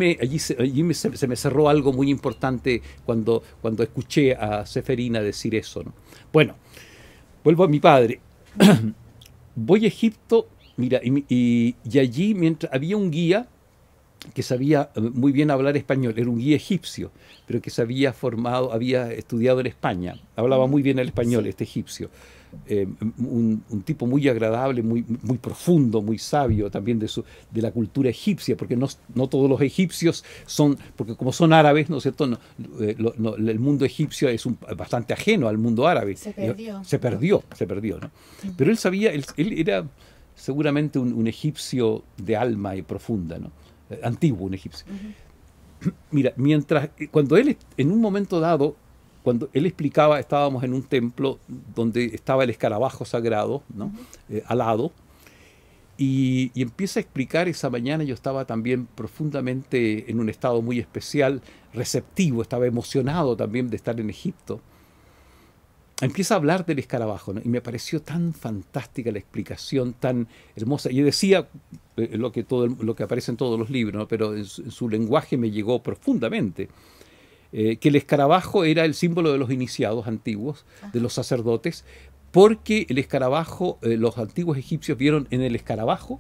Speaker 2: se me cerró algo muy importante cuando escuché a Seferina decir eso, ¿no? Bueno, vuelvo a mi padre. Voy a Egipto, mira, y allí había un guía que sabía muy bien hablar español, era un guía egipcio, pero que se había había estudiado en España, hablaba muy bien el español, este egipcio. Un tipo muy agradable, muy profundo, muy sabio también de la cultura egipcia, porque no todos los egipcios son, porque como son árabes, ¿no es cierto? El mundo egipcio es bastante ajeno al mundo árabe. Se perdió, ¿no? Pero él sabía, él era seguramente un egipcio de alma y profunda, ¿no? Antiguo, un egipcio. Mira, cuando él, en un momento dado, cuando él explicaba, estábamos en un templo donde estaba el escarabajo sagrado, ¿no? Alado, y empieza a explicar. Esa mañana yo estaba también profundamente en un estado muy especial, receptivo, estaba emocionado también de estar en Egipto. Empieza a hablar del escarabajo, ¿no? Y me pareció tan fantástica la explicación, tan hermosa. Y decía lo que aparece en todos los libros, ¿no? Pero en su lenguaje me llegó profundamente. Que el escarabajo era el símbolo de los iniciados antiguos, de los sacerdotes, porque el escarabajo, los antiguos egipcios vieron en el escarabajo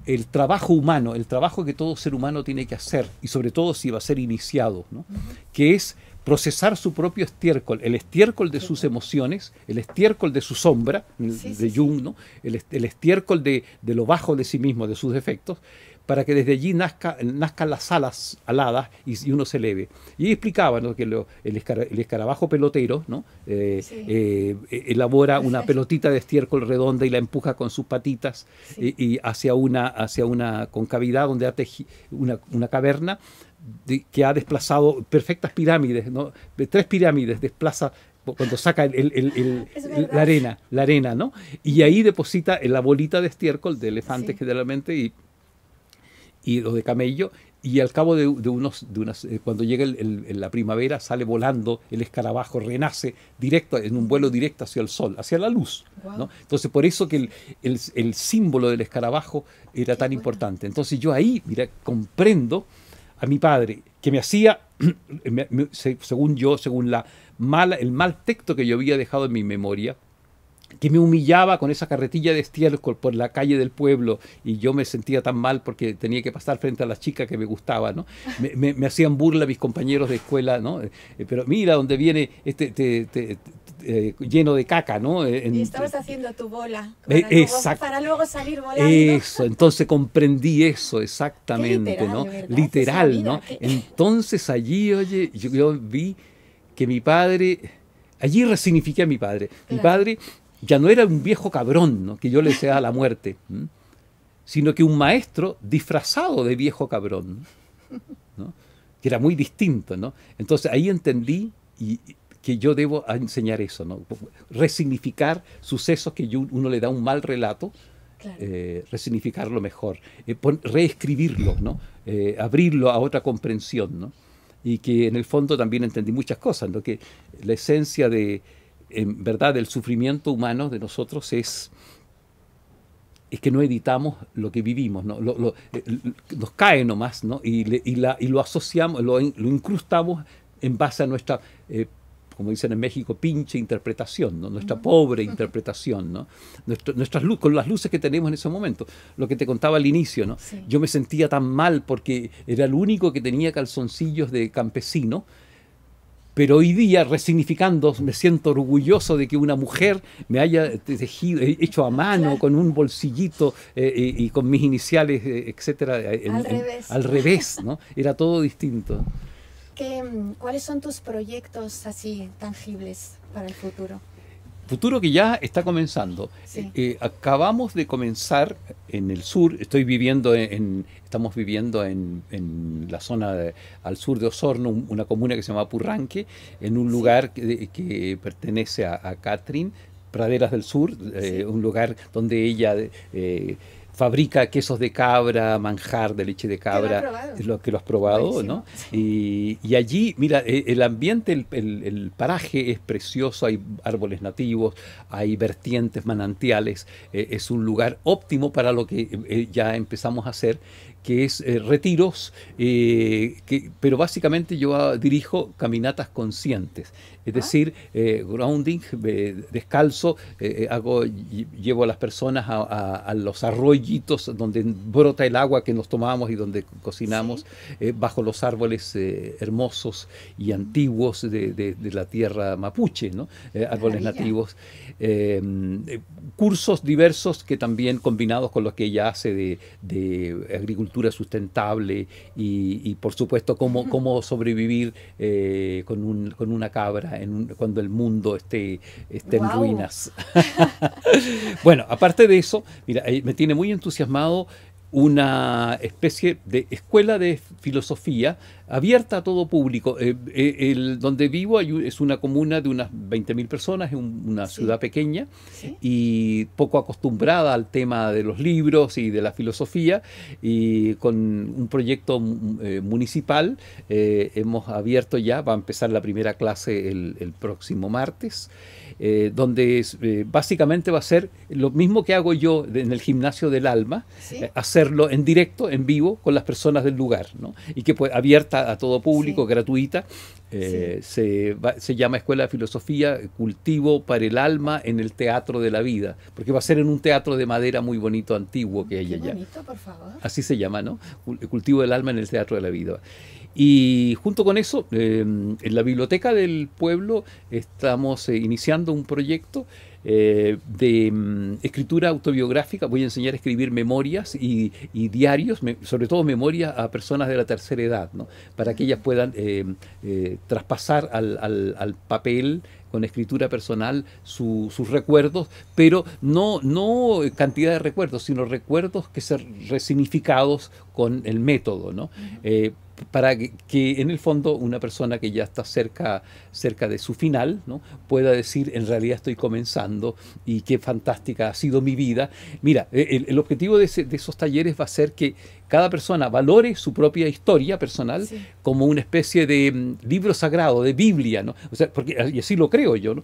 Speaker 2: el trabajo humano, el trabajo que todo ser humano tiene que hacer, y sobre todo si va a ser iniciado, ¿no? Que es procesar su propio estiércol, el estiércol de sus emociones, el estiércol de su sombra, de Jung, ¿no? El estiércol de lo bajo de sí mismo, de sus defectos, para que desde allí nazcan las alas aladas y uno se eleve. Y explicaba, ¿no? Que el escarabajo pelotero, ¿no? Elabora una pelotita de estiércol redonda y la empuja con sus patitas y hacia una concavidad donde hace una caverna que ha desplazado perfectas pirámides, ¿no? 3 pirámides desplaza cuando saca la arena, ¿no? Y ahí deposita la bolita de estiércol de elefante generalmente y los de camello, y al cabo de cuando llega la primavera, sale volando el escarabajo, renace en un vuelo directo hacia el sol, hacia la luz, ¿no? Entonces, por eso que el símbolo del escarabajo era tan importante. Entonces yo ahí, mira, comprendo a mi padre, que me hacía, según yo, según el mal texto que yo había dejado en mi memoria, que me humillaba con esa carretilla de estiércol por la calle del pueblo, y yo me sentía tan mal porque tenía que pasar frente a las chicas que me gustaban, ¿no? Me hacían burla mis compañeros de escuela, ¿no? Pero mira dónde viene lleno de caca, ¿no?
Speaker 1: Y estabas haciendo tu bola para luego salir volando.
Speaker 2: Eso, entonces comprendí eso exactamente, literal, ¿no? Literal, ¿no? Entonces allí, oye, yo vi que mi padre, allí resignifiqué a mi padre. Claro. Mi padre ya no era un viejo cabrón, ¿no? Que yo le deseaba la muerte, sino que un maestro disfrazado de viejo cabrón, ¿no? Que era muy distinto, ¿no? Entonces ahí entendí que yo debo enseñar eso, ¿no? Resignificar sucesos que uno le da un mal relato, claro. Resignificarlo mejor, reescribirlo, ¿no? Abrirlo a otra comprensión, ¿no? Y que en el fondo también entendí muchas cosas, ¿no? Que la esencia en verdad, el sufrimiento humano de nosotros es que no editamos lo que vivimos, ¿no? Nos cae nomás, ¿no? Y lo asociamos, lo incrustamos en base a nuestra, como dicen en México, pinche interpretación, ¿no? Nuestra pobre interpretación, ¿no? Con las luces que tenemos en ese momento. Lo que te contaba al inicio, ¿no? Sí. Yo me sentía tan mal porque era el único que tenía calzoncillos de campesino. Pero hoy día, resignificando, me siento orgulloso de que una mujer me haya tejido, hecho a mano, claro. Con un bolsillito y con mis iniciales, etcétera. Al revés, ¿no? Era todo distinto.
Speaker 1: ¿Cuáles son tus proyectos así tangibles para el futuro?
Speaker 2: Futuro que ya está comenzando. Sí. Acabamos de comenzar en el sur. Estamos viviendo en la zona al sur de Osorno, una comuna que se llama Purranque, en un lugar que pertenece a Catherine, Praderas del Sur, un lugar donde ella fabrica quesos de cabra, manjar de leche de cabra, que lo has probado, buenísimo. ¿No? Sí. Y allí, mira, el ambiente, el paraje es precioso, hay árboles nativos, hay vertientes, manantiales, es un lugar óptimo para lo que ya empezamos a hacer, que es retiros, pero básicamente yo dirijo caminatas conscientes, es decir, grounding, descalzo, llevo a las personas a los arroyitos donde brota el agua que nos tomamos y donde cocinamos, ¿sí? Bajo los árboles hermosos y antiguos de la tierra mapuche, ¿no? Árboles nativos. Cursos diversos que también combinados con lo que ella hace de agricultura sustentable y por supuesto cómo sobrevivir con una cabra cuando el mundo esté en ruinas. Bueno, aparte de eso, mira, me tiene muy entusiasmado una especie de escuela de filosofía abierta a todo público. Donde vivo es una comuna de unas 20.000 personas, es una ciudad pequeña, ¿sí? Y poco acostumbrada al tema de los libros y de la filosofía, y con un proyecto municipal hemos abierto ya, va a empezar la primera clase el próximo martes, donde básicamente va a ser lo mismo que hago yo en el gimnasio del alma, ¿sí? Hacerlo en directo, en vivo, con las personas del lugar, ¿no? Y que abierta a todo público, sí. Gratuita. Sí. Se llama Escuela de Filosofía, Cultivo para el Alma en el Teatro de la Vida, porque va a ser en un teatro de madera muy bonito, antiguo, que hay allá.
Speaker 1: Qué bonito, por favor.
Speaker 2: Así se llama, ¿no? Cultivo del Alma en el Teatro de la Vida. Y junto con eso, en la biblioteca del pueblo estamos iniciando un proyecto de escritura autobiográfica. Voy a enseñar a escribir memorias y diarios, sobre todo memorias a personas de la tercera edad, ¿no? Para que ellas puedan traspasar al papel con escritura personal sus recuerdos, pero no cantidad de recuerdos, sino recuerdos que ser resignificados con el método, ¿no? Para que en el fondo una persona que ya está cerca de su final, ¿no? Pueda decir, en realidad estoy comenzando y qué fantástica ha sido mi vida. Mira, el objetivo de esos talleres va a ser que cada persona valore su propia historia personal, sí. Como una especie de libro sagrado, de Biblia, ¿no? O sea, y así lo creo yo, ¿no?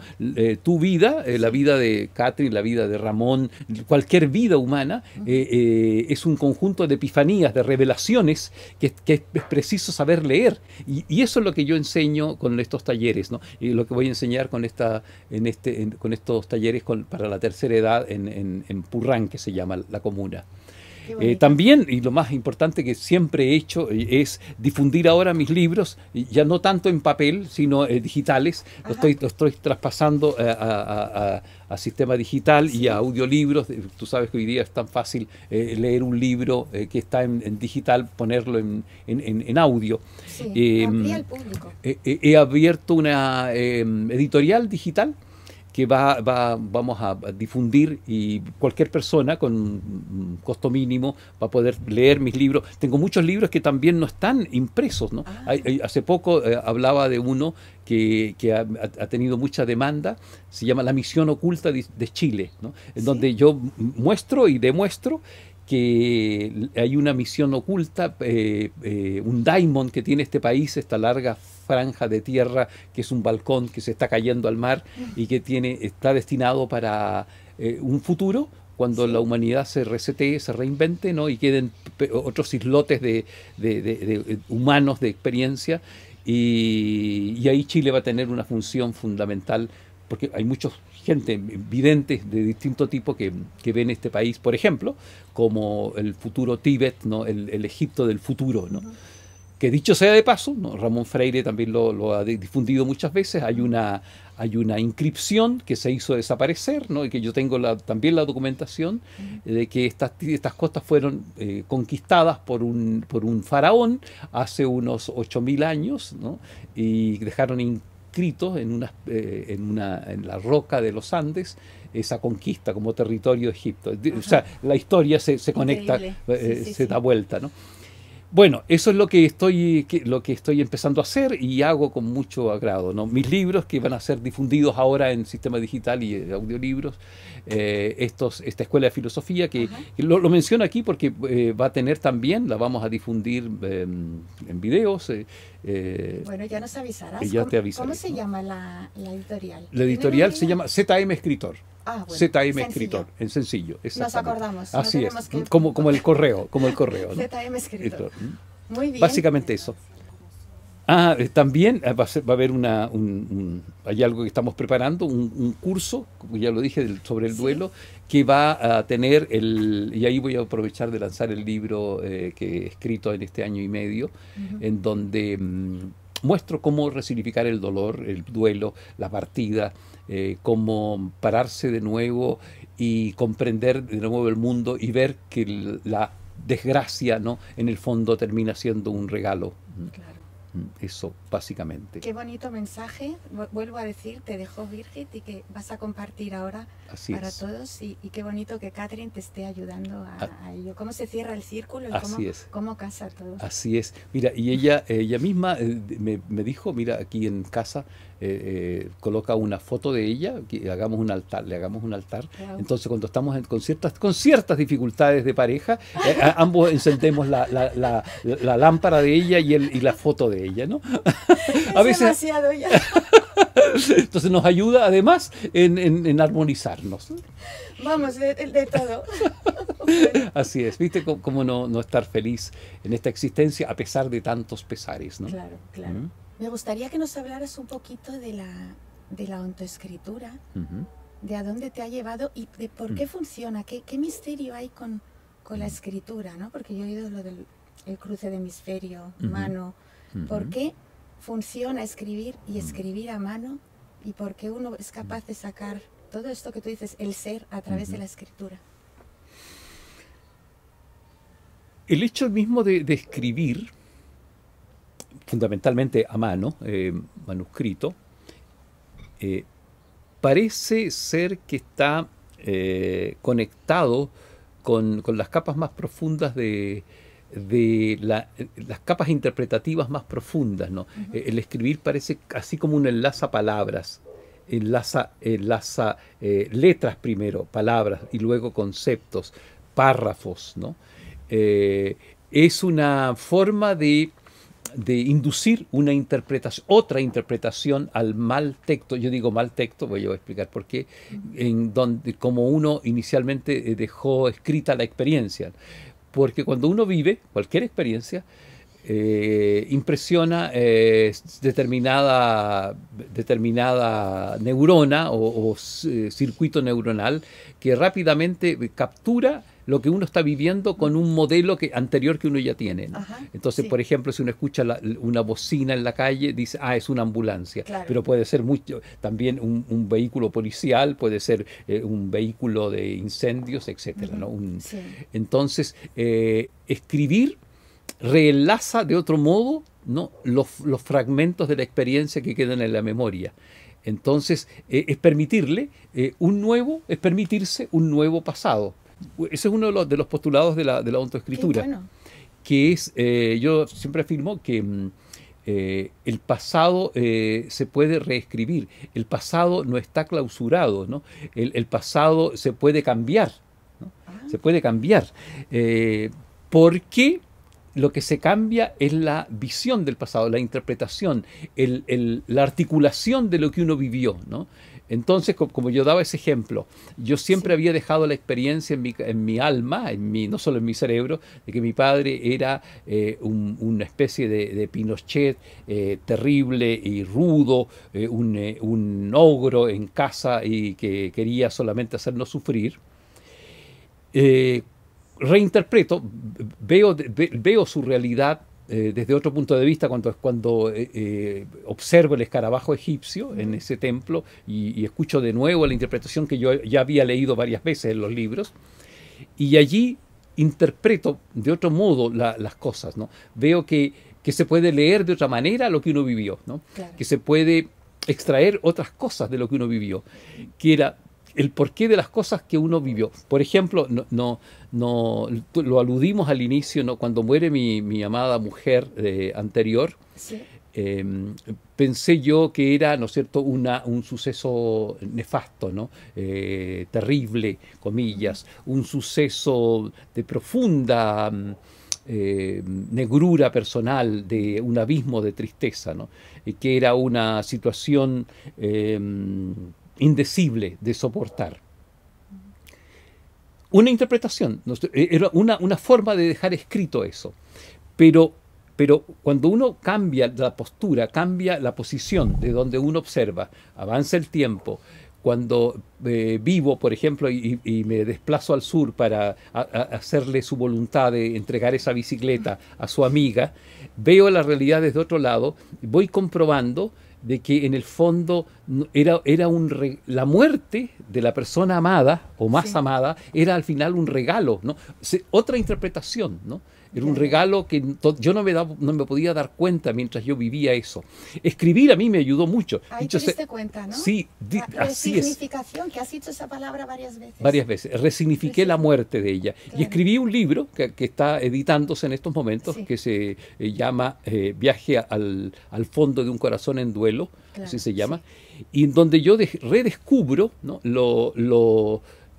Speaker 2: Tu vida, la vida de Catherine, la vida de Ramón, cualquier vida humana, es un conjunto de epifanías, de revelaciones que es preciso saber leer. Y eso es lo que yo enseño con estos talleres, ¿no? Y lo que voy a enseñar con con estos talleres para la tercera edad en Purrán, que se llama la comuna. También, y lo más importante que siempre he hecho, es difundir ahora mis libros, ya no tanto en papel, sino digitales. Lo estoy traspasando a sistema digital y a audiolibros. Tú sabes que hoy día es tan fácil leer un libro que está en digital, ponerlo en audio.
Speaker 1: Sí, al público.
Speaker 2: He abierto una editorial digital que vamos a difundir, y cualquier persona con un costo mínimo va a poder leer mis libros. Tengo muchos libros que también no están impresos, ¿no? Hace poco hablaba de uno que ha tenido mucha demanda, se llama La Misión Oculta de Chile, ¿no? En donde yo muestro y demuestro que hay una misión oculta, un daimon que tiene este país, esta larga franja de tierra que es un balcón que se está cayendo al mar y que está destinado para un futuro, cuando la humanidad se resetee, se reinvente, ¿no? Y queden otros islotes de humanos de experiencia, y ahí Chile va a tener una función fundamental, porque hay mucha gente, videntes de distinto tipo, que ven este país, por ejemplo, como el futuro Tíbet, ¿no? El Egipto del futuro, ¿no? Que dicho sea de paso, ¿no? Ramón Freire también lo ha difundido muchas veces. Hay una inscripción que se hizo desaparecer, ¿no? Y que yo tengo también la documentación de que estas costas fueron conquistadas por un faraón hace unos 8.000 años, ¿no? Y dejaron inscritos en la roca de los Andes esa conquista como territorio de Egipto. O sea, la historia se conecta, se da vuelta, ¿no? Bueno, eso es lo que estoy empezando a hacer, y hago con mucho agrado, ¿no? Mis libros, que van a ser difundidos ahora en sistema digital y audiolibros, esta escuela de filosofía, que lo menciono aquí porque va a tener también, la vamos a difundir en videos.
Speaker 1: Bueno, ya nos avisarás.
Speaker 2: Ya te avisaré,
Speaker 1: ¿Cómo se llama la editorial?
Speaker 2: La editorial se llama ZM Escritor.
Speaker 1: Bueno,
Speaker 2: ZM Escritor, en sencillo.
Speaker 1: Nos acordamos.
Speaker 2: Así es, como el correo, ¿no?
Speaker 1: ZM Escritor. Muy bien.
Speaker 2: Básicamente eso. También va a haber hay algo que estamos preparando, un curso, como ya lo dije, sobre el duelo, que va a tener y ahí voy a aprovechar de lanzar el libro que he escrito en este año y medio, en donde muestro cómo resignificar el dolor, el duelo, la partida, cómo pararse de nuevo y comprender de nuevo el mundo y ver que la desgracia, ¿no?, en el fondo termina siendo un regalo.
Speaker 1: Claro.
Speaker 2: Eso, básicamente.
Speaker 1: Qué bonito mensaje. Vuelvo a decir, te dejó Birgit, y que vas a compartir ahora para todos. Y qué bonito que Catherine te esté ayudando a ello. Cómo se cierra el círculo y cómo casa todo.
Speaker 2: Así es. Mira, y ella misma me dijo, mira, aquí en casa coloca una foto de ella, que le hagamos un altar. Wow. Entonces, cuando estamos con ciertas dificultades de pareja, ambos encendemos la lámpara de ella y la foto de ella, ¿no? A veces
Speaker 1: demasiado ya.
Speaker 2: Entonces nos ayuda además en armonizarnos.
Speaker 1: Vamos, de todo.
Speaker 2: Así es, ¿viste? Cómo no estar feliz en esta existencia a pesar de tantos pesares, ¿no?
Speaker 1: Claro, claro. Me gustaría que nos hablaras un poquito de la ontoescritura, de a dónde te ha llevado y de por qué funciona, qué misterio hay con la escritura, ¿no? Porque yo he oído lo del cruce de hemisferio, mano. ¿Por qué funciona escribir y escribir a mano? ¿Y por qué uno es capaz de sacar todo esto que tú dices, el ser, a través de la escritura?
Speaker 2: El hecho mismo de escribir, fundamentalmente a mano, manuscrito, parece ser que está conectado con las capas más profundas las capas interpretativas más profundas, ¿no? El escribir parece así como un enlaza palabras, enlaza letras primero, palabras, y luego conceptos, párrafos, ¿no? Es una forma de inducir una interpretación, otra interpretación al mal texto. Yo digo mal texto, voy a explicar por qué, como uno inicialmente dejó escrita la experiencia. porque cuando uno vive cualquier experiencia, impresiona determinada neurona o circuito neuronal que rápidamente captura lo que uno está viviendo con un modelo anterior que uno ya tiene, ¿no? Entonces, por ejemplo, si uno escucha una bocina en la calle, dice, es una ambulancia. Claro. Pero puede ser también un vehículo policial, puede ser un vehículo de incendios, etcétera, ¿no? Entonces, escribir reenlaza de otro modo, ¿no?, los fragmentos de la experiencia que quedan en la memoria. Entonces, es permitirse un nuevo pasado. Ese es uno de los postulados de la autoescritura. Bueno. Que es, yo siempre afirmo que el pasado se puede reescribir. El pasado no está clausurado, ¿no? El pasado se puede cambiar, ¿no? Se puede cambiar. Porque lo que se cambia es la visión del pasado, la interpretación, la articulación de lo que uno vivió, ¿no? Entonces, como yo daba ese ejemplo, yo siempre había dejado la experiencia en mi alma, no solo en mi cerebro, de que mi padre era una especie de Pinochet terrible y rudo, un ogro en casa y que quería solamente hacernos sufrir. Reinterpreto, veo su realidad desde otro punto de vista cuando observo el escarabajo egipcio en ese templo y escucho de nuevo la interpretación que yo ya había leído varias veces en los libros, y allí interpreto de otro modo las cosas, ¿no? Veo que se puede leer de otra manera lo que uno vivió, ¿no? Claro. Que se puede extraer otras cosas de lo que uno vivió, que era el porqué de las cosas que uno vivió. Por ejemplo, lo aludimos al inicio, ¿no? Cuando muere mi amada mujer anterior, sí. Pensé yo que era, ¿no es cierto?, un suceso nefasto, ¿no? Terrible, comillas, un suceso de profunda negrura personal, de un abismo de tristeza, ¿no? Que era una situación indecible de soportar. Una interpretación, era una forma de dejar escrito eso. Pero cuando uno cambia la postura, cambia la posición de donde uno observa, avanza el tiempo, cuando vivo, por ejemplo, y me desplazo al sur para hacerle su voluntad de entregar esa bicicleta a su amiga, veo la realidad desde otro lado, voy comprobando de que en el fondo la muerte de la persona amada o más amada era al final un regalo, ¿no? Otra interpretación, ¿no? Era un regalo que yo no me podía dar cuenta mientras yo vivía eso. Escribir a mí me ayudó mucho.
Speaker 1: Ahí te diste cuenta, ¿no?
Speaker 2: Sí, así es.
Speaker 1: Resignificación, que has dicho esa palabra varias veces.
Speaker 2: Varias veces. Resignifiqué la muerte de ella. Claro. Y escribí un libro que está editándose en estos momentos, que se llama Viaje al fondo de un corazón en duelo, claro, así se llama, y en donde yo redescubro, ¿no?,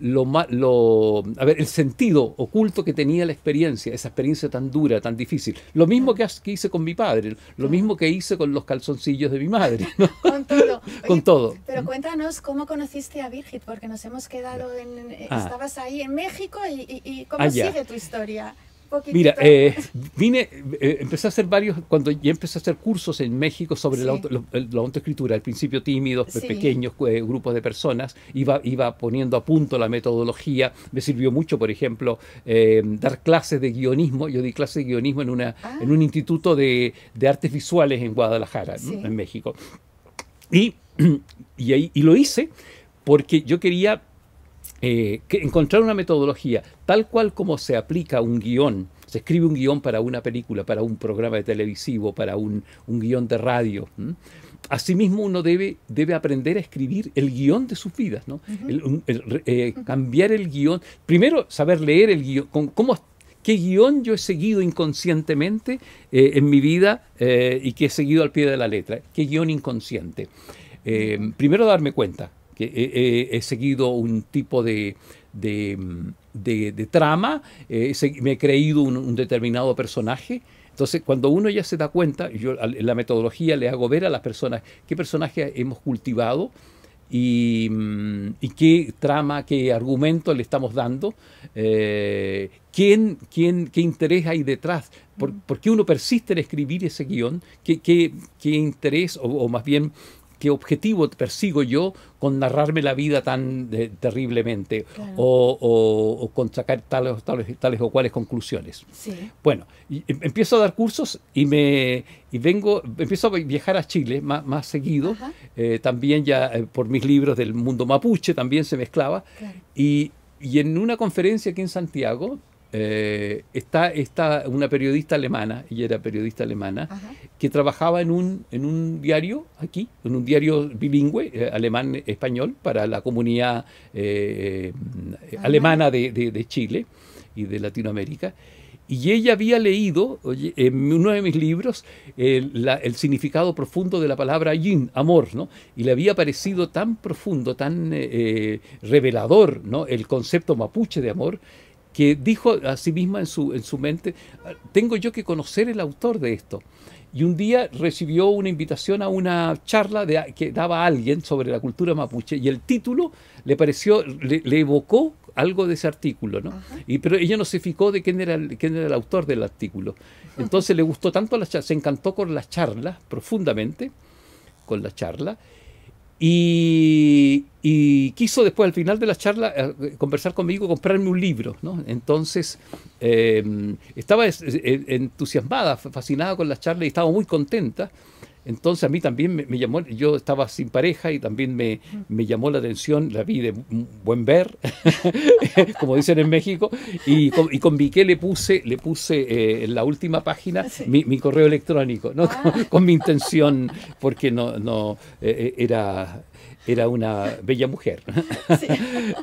Speaker 2: el sentido oculto que tenía la experiencia, esa experiencia tan dura, tan difícil. Lo mismo que hice con mi padre, lo mismo que hice con los calzoncillos de mi madre, ¿no?
Speaker 1: Con todo. Oye,
Speaker 2: con todo.
Speaker 1: Pero cuéntanos cómo conociste a Birgit, porque nos hemos quedado estabas ahí en México y cómo sigue tu historia.
Speaker 2: Mira, empecé a hacer cuando ya empecé a hacer cursos en México sobre la autoescritura, al principio tímidos, pequeños grupos de personas, iba poniendo a punto la metodología. Me sirvió mucho, por ejemplo, dar clases de guionismo. Yo di clases de guionismo en un instituto de artes visuales en Guadalajara, ¿no?, en México. Y lo hice porque yo quería encontrar una metodología tal cual como se aplica un guión. Se escribe un guión para una película, para un programa de televisivo, para un guión de radio. Asimismo, uno debe aprender a escribir el guión de sus vidas, ¿no? Cambiar el guión. Primero, saber leer el guión. ¿Qué guión yo he seguido inconscientemente en mi vida y que he seguido al pie de la letra? ¿Qué guión inconsciente? Primero, darme cuenta que he seguido un tipo de trama, me he creído un determinado personaje. Entonces, cuando uno ya se da cuenta, yo en la metodología le hago ver a las personas qué personaje hemos cultivado y qué trama, qué argumento le estamos dando, qué interés hay detrás, por qué uno persiste en escribir ese guión, qué interés, o más bien, qué objetivo persigo yo con narrarme la vida tan terriblemente, claro, o con sacar tales o cuales conclusiones.
Speaker 1: Sí.
Speaker 2: Bueno, empiezo a dar cursos empiezo a viajar a Chile más seguido, también ya por mis libros del mundo mapuche también se mezclaba, claro, y en una conferencia aquí en Santiago, está una periodista alemana, ella era periodista alemana, que trabajaba en un diario aquí, en un diario bilingüe, alemán-español, para la comunidad alemana de Chile y de Latinoamérica. Y ella había leído en uno de mis libros el significado profundo de la palabra yin, amor, ¿no? Y le había parecido tan profundo, tan revelador, ¿no?, el concepto mapuche de amor, que dijo a sí misma en su mente, tengo yo que conocer el autor de esto. Y un día recibió una invitación a una charla que daba alguien sobre la cultura mapuche, y el título le pareció, le evocó algo de ese artículo, ¿no? Pero ella no se fijó de quién era el autor del artículo. Entonces le gustó tanto la charla, se encantó con las charlas, profundamente, con la charla, y quiso después, al final de la charla, conversar conmigo, comprarme un libro, ¿no? Entonces, estaba entusiasmada, fascinada con la charla y estaba muy contenta. Entonces a mí también me llamó, yo estaba sin pareja y también me llamó la atención, la vi de buen ver, como dicen en México, y con Viqué le puse en la última página mi correo electrónico, ¿no? Con mi intención, porque era una bella mujer. Sí.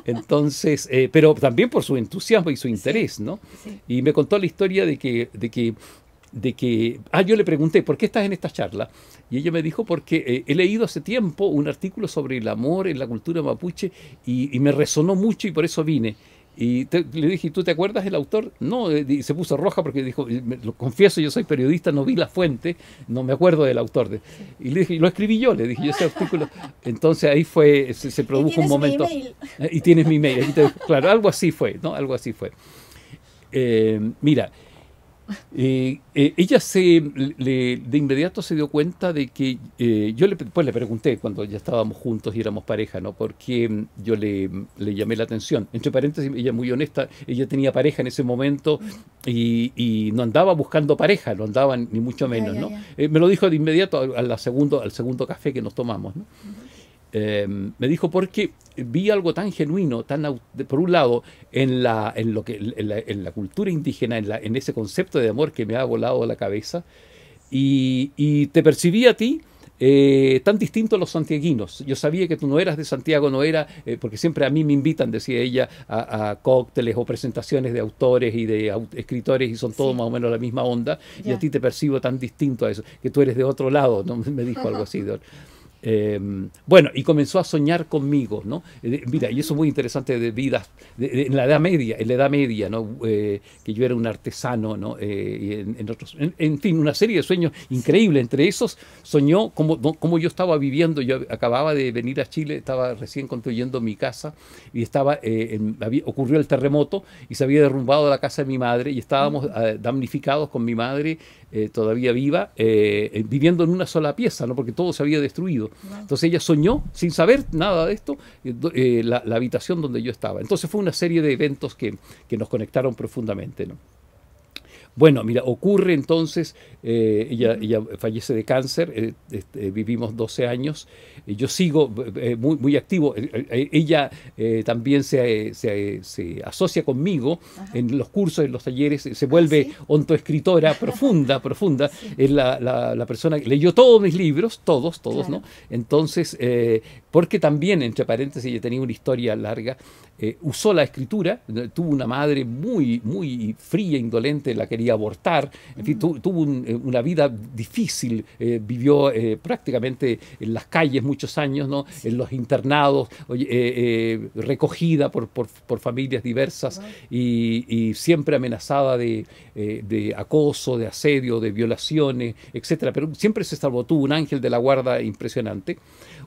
Speaker 2: Entonces, pero también por su entusiasmo y su interés, ¿no? Sí. Y me contó la historia de que yo le pregunté, ¿por qué estás en esta charla? Y ella me dijo, porque he leído hace tiempo un artículo sobre el amor en la cultura mapuche y me resonó mucho y por eso vine. Y le dije, ¿tú te acuerdas del autor? No, y se puso roja porque dijo, lo confieso, yo soy periodista, no vi la fuente, no me acuerdo del autor. Y le dije, lo escribí yo, le dije, yo ese artículo. Entonces ahí se produjo un momento. Y tienes mi email. Claro, algo así fue, ¿no? Algo así fue. Mira, ella de inmediato se dio cuenta de que yo después le pregunté cuando ya estábamos juntos y éramos pareja, ¿no? Porque yo le llamé la atención. Entre paréntesis, ella muy honesta, ella tenía pareja en ese momento y no andaba buscando pareja, no andaba ni mucho menos, ¿no? Me lo dijo de inmediato al segundo café que nos tomamos, ¿no? Me dijo, porque vi algo tan genuino, por un lado, en la cultura indígena, en ese concepto de amor que me ha volado la cabeza, y te percibí a ti tan distinto a los santiaguinos. Yo sabía que tú no eras de Santiago, porque siempre a mí me invitan, decía ella, a cócteles o presentaciones de autores y de escritores, y son todos más o menos la misma onda, y a ti te percibo tan distinto a eso, que tú eres de otro lado, ¿no? Me dijo algo así. Bueno, y comenzó a soñar conmigo, ¿no? Mira, y eso es muy interesante de vidas en la Edad Media, ¿no? Que yo era un artesano, ¿no? En fin, una serie de sueños increíbles. Entre esos soñó como yo estaba viviendo. Yo acababa de venir a Chile, estaba recién construyendo mi casa y ocurrió el terremoto y se había derrumbado la casa de mi madre y estábamos damnificados con mi madre todavía viva, viviendo en una sola pieza, ¿no? Porque todo se había destruido. Entonces ella soñó, sin saber nada de esto, la habitación donde yo estaba. Entonces fue una serie de eventos que nos conectaron profundamente, ¿no? Bueno, mira, ocurre entonces, ella fallece de cáncer, vivimos 12 años, yo sigo muy, muy activo, ella también se asocia conmigo en los cursos, en los talleres, se vuelve ontoescritora profunda, es la persona que leyó todos mis libros, todos, claro, ¿no? Entonces, porque también, entre paréntesis, ella tenía una historia larga, usó la escritura, tuvo una madre muy, muy fría, indolente, la quería podía abortar, en fin, tuvo una vida difícil, vivió prácticamente en las calles muchos años, ¿no? En los internados, recogida por familias diversas y siempre amenazada de acoso, de asedio, de violaciones, etcétera, pero siempre se salvó, tuvo un ángel de la guarda impresionante,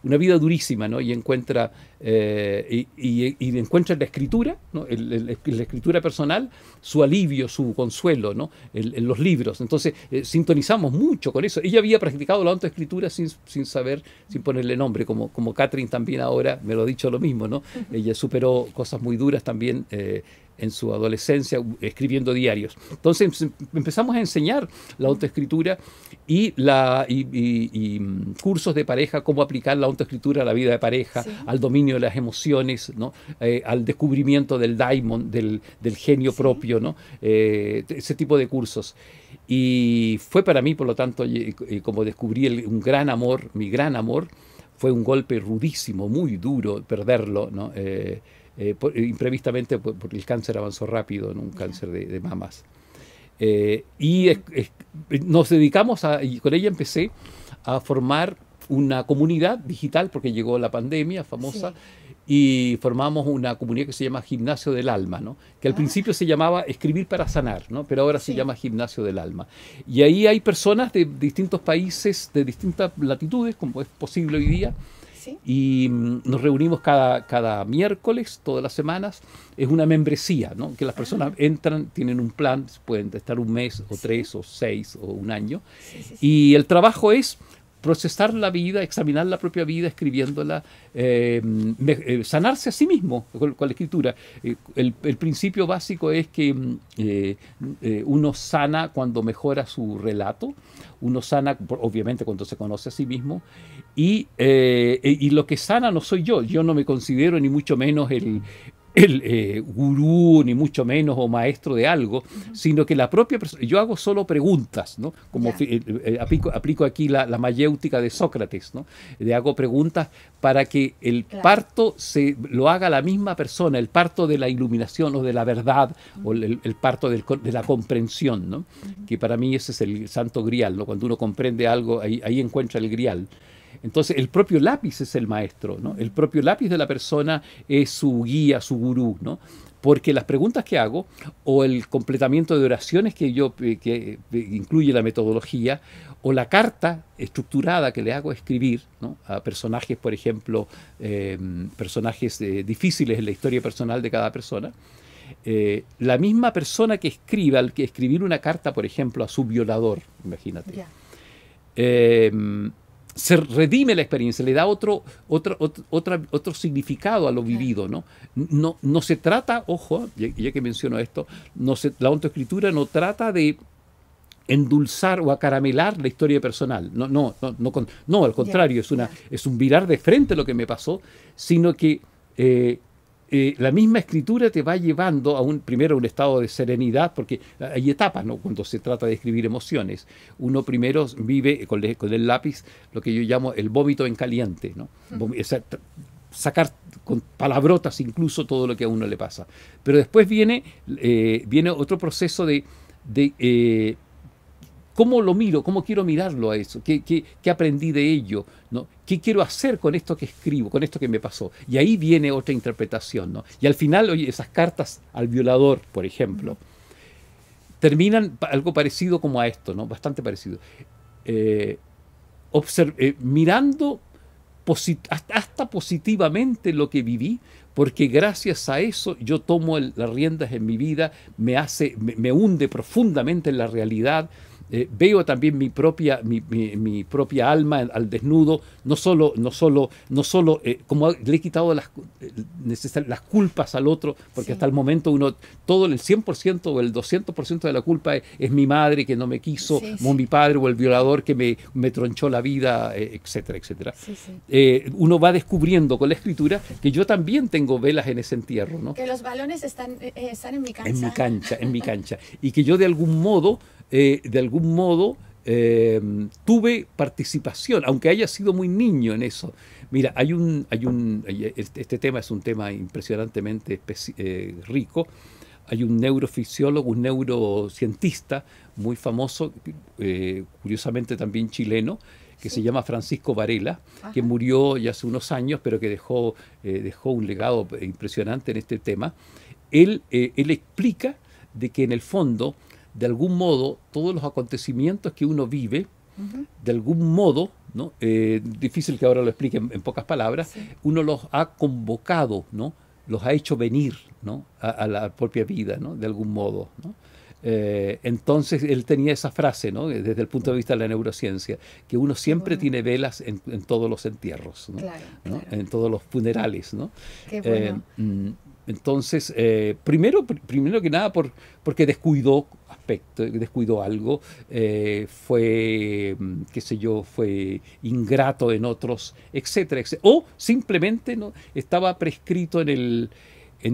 Speaker 2: una vida durísima, ¿no? Y encuentra encuentra en la escritura, ¿no? En la escritura personal, su alivio, su consuelo, ¿no? En los libros. Entonces, sintonizamos mucho con eso. Ella había practicado la autoescritura sin saber, sin ponerle nombre, como Catherine también ahora me lo ha dicho lo mismo, ¿no? Ella superó cosas muy duras también en su adolescencia, escribiendo diarios. Entonces empezamos a enseñar la autoescritura y cursos de pareja, cómo aplicar la autoescritura a la vida de pareja, al dominio de las emociones, ¿no? Al descubrimiento del daimon, del genio propio, ¿no? Ese tipo de cursos. Y fue para mí, por lo tanto, como descubrí un gran amor, mi gran amor, fue un golpe rudísimo, muy duro perderlo, ¿no? Imprevistamente, porque el cáncer avanzó rápido, ¿no? Un cáncer de mamas. Nos dedicamos y con ella empecé a formar una comunidad digital, porque llegó la pandemia famosa, y formamos una comunidad que se llama Gimnasio del Alma, ¿no? Que al principio se llamaba Escribir para Sanar, ¿no? Pero ahora se llama Gimnasio del Alma. Y ahí hay personas de distintos países, de distintas latitudes, como es posible hoy día, y nos reunimos cada miércoles, todas las semanas. Es una membresía, ¿no? Que las personas entran, tienen un plan, pueden estar un mes, o 3, o 6, o un año. Y el trabajo es procesar la vida, examinar la propia vida, escribiéndola, sanarse a sí mismo con la escritura. El principio básico es que uno sana cuando mejora su relato, uno sana obviamente cuando se conoce a sí mismo, y lo que sana no soy yo no me considero ni mucho menos el gurú, ni mucho menos o maestro de algo, sino que la propia persona, yo hago solo preguntas, ¿no? Como aplico aquí la mayéutica de Sócrates, ¿no? Le hago preguntas para que el parto lo haga la misma persona, el parto de la iluminación o de la verdad, o el parto de la comprensión, ¿no? Que para mí ese es el santo grial, ¿no? Cuando uno comprende algo, ahí encuentra el grial. Entonces, el propio lápiz es el maestro, ¿no? El propio lápiz de la persona es su guía, su gurú, ¿no? Porque las preguntas que hago, o el completamiento de oraciones que incluye la metodología, o la carta estructurada que le hago escribir, ¿no? A personajes, por ejemplo, personajes difíciles en la historia personal de cada persona, la misma persona que escribe, al que escribir una carta, por ejemplo, a su violador, imagínate, se redime la experiencia, le da otro significado a lo vivido, ¿no? No se trata, ojo, ya que menciono esto, la autoescritura no trata de endulzar o acaramelar la historia personal. No, al contrario, es un virar de frente lo que me pasó, sino que la misma escritura te va llevando primero a un estado de serenidad, porque hay etapas, ¿no? Cuando se trata de escribir emociones. Uno primero vive con el lápiz lo que yo llamo el vómito en caliente, ¿no? Sacar con palabrotas incluso todo lo que a uno le pasa. Pero después viene otro proceso de ¿cómo lo miro? ¿Cómo quiero mirarlo a eso? ¿Qué aprendí de ello? ¿No? ¿Qué quiero hacer con esto que escribo, con esto que me pasó? Y ahí viene otra interpretación, ¿no? Y al final, oye, esas cartas al violador, por ejemplo, terminan algo parecido como a esto, ¿no? Bastante parecido. Mirando hasta positivamente lo que viví, porque gracias a eso yo tomo las riendas en mi vida, me hunde profundamente en la realidad. Veo también mi propia alma al desnudo, no solo como le he quitado las culpas al otro, porque hasta el momento todo el 100% o el 200% de la culpa es mi madre que no me quiso, o mi padre o el violador que me tronchó la vida, etcétera, etcétera. Uno va descubriendo con la escritura que yo también tengo velas en ese entierro, ¿no?
Speaker 1: Que los balones están en mi cancha.
Speaker 2: En mi cancha. Y que yo de algún modo tuve participación, aunque haya sido muy niño en eso. Mira, este tema es un tema impresionantemente rico. hay un neurofisiólogo, un neurocientista muy famoso, curiosamente también chileno, que se llama Francisco Varela, que murió ya hace unos años, pero que dejó un legado impresionante en este tema. Él explica de que en el fondo, de algún modo, todos los acontecimientos que uno vive, de algún modo, ¿no? Difícil que ahora lo explique en pocas palabras, uno los ha convocado, ¿no? Los ha hecho venir, ¿no? a la propia vida, ¿no? De algún modo, ¿no? Entonces él tenía esa frase, ¿no? Desde el punto de vista de la neurociencia, que uno siempre tiene velas en todos los entierros, ¿no? Claro, ¿no? En todos los funerales, ¿no?
Speaker 1: Qué bueno.
Speaker 2: Entonces, primero que nada porque descuidó algo, fue, qué sé yo, fue ingrato en otros, etcétera, etcétera. O simplemente, ¿no? Estaba prescrito en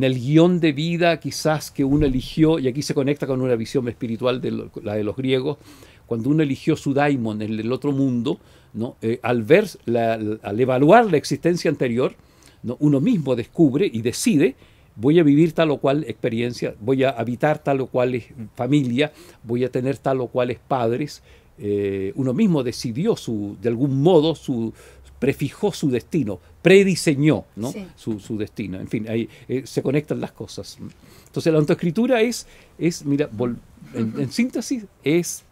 Speaker 2: el guión de vida quizás que uno eligió, y aquí se conecta con una visión espiritual la de los griegos, cuando uno eligió su daimon en el otro mundo, ¿no? Al evaluar la existencia anterior, ¿no? Uno mismo descubre y decide: voy a vivir tal o cual experiencia, voy a habitar tal o cual familia, voy a tener tal o cuales padres. Uno mismo decidió de algún modo, prefijó su destino, prediseñó, ¿no? Sí. su destino. En fin, ahí se conectan las cosas. Entonces la autoescritura mira, en síntesis, es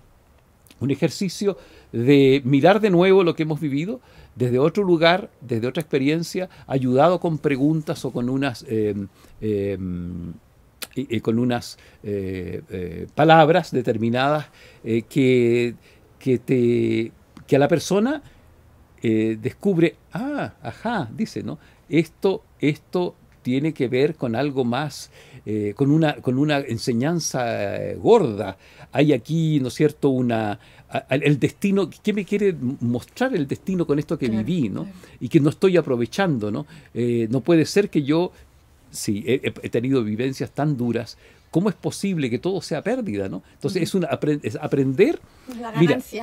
Speaker 2: un ejercicio de mirar de nuevo lo que hemos vivido desde otro lugar, desde otra experiencia, ayudado con preguntas o con unas palabras determinadas que a la persona descubre, dice, ¿no? Esto tiene que ver con algo más, con una enseñanza gorda. Hay aquí, ¿no es cierto?, el destino. ¿Qué me quiere mostrar el destino con esto que viví, ¿no? Y que no estoy aprovechando, ¿no? No puede ser que yo, sí, he tenido vivencias tan duras. ¿Cómo es posible que todo sea pérdida, ¿no? Entonces es aprender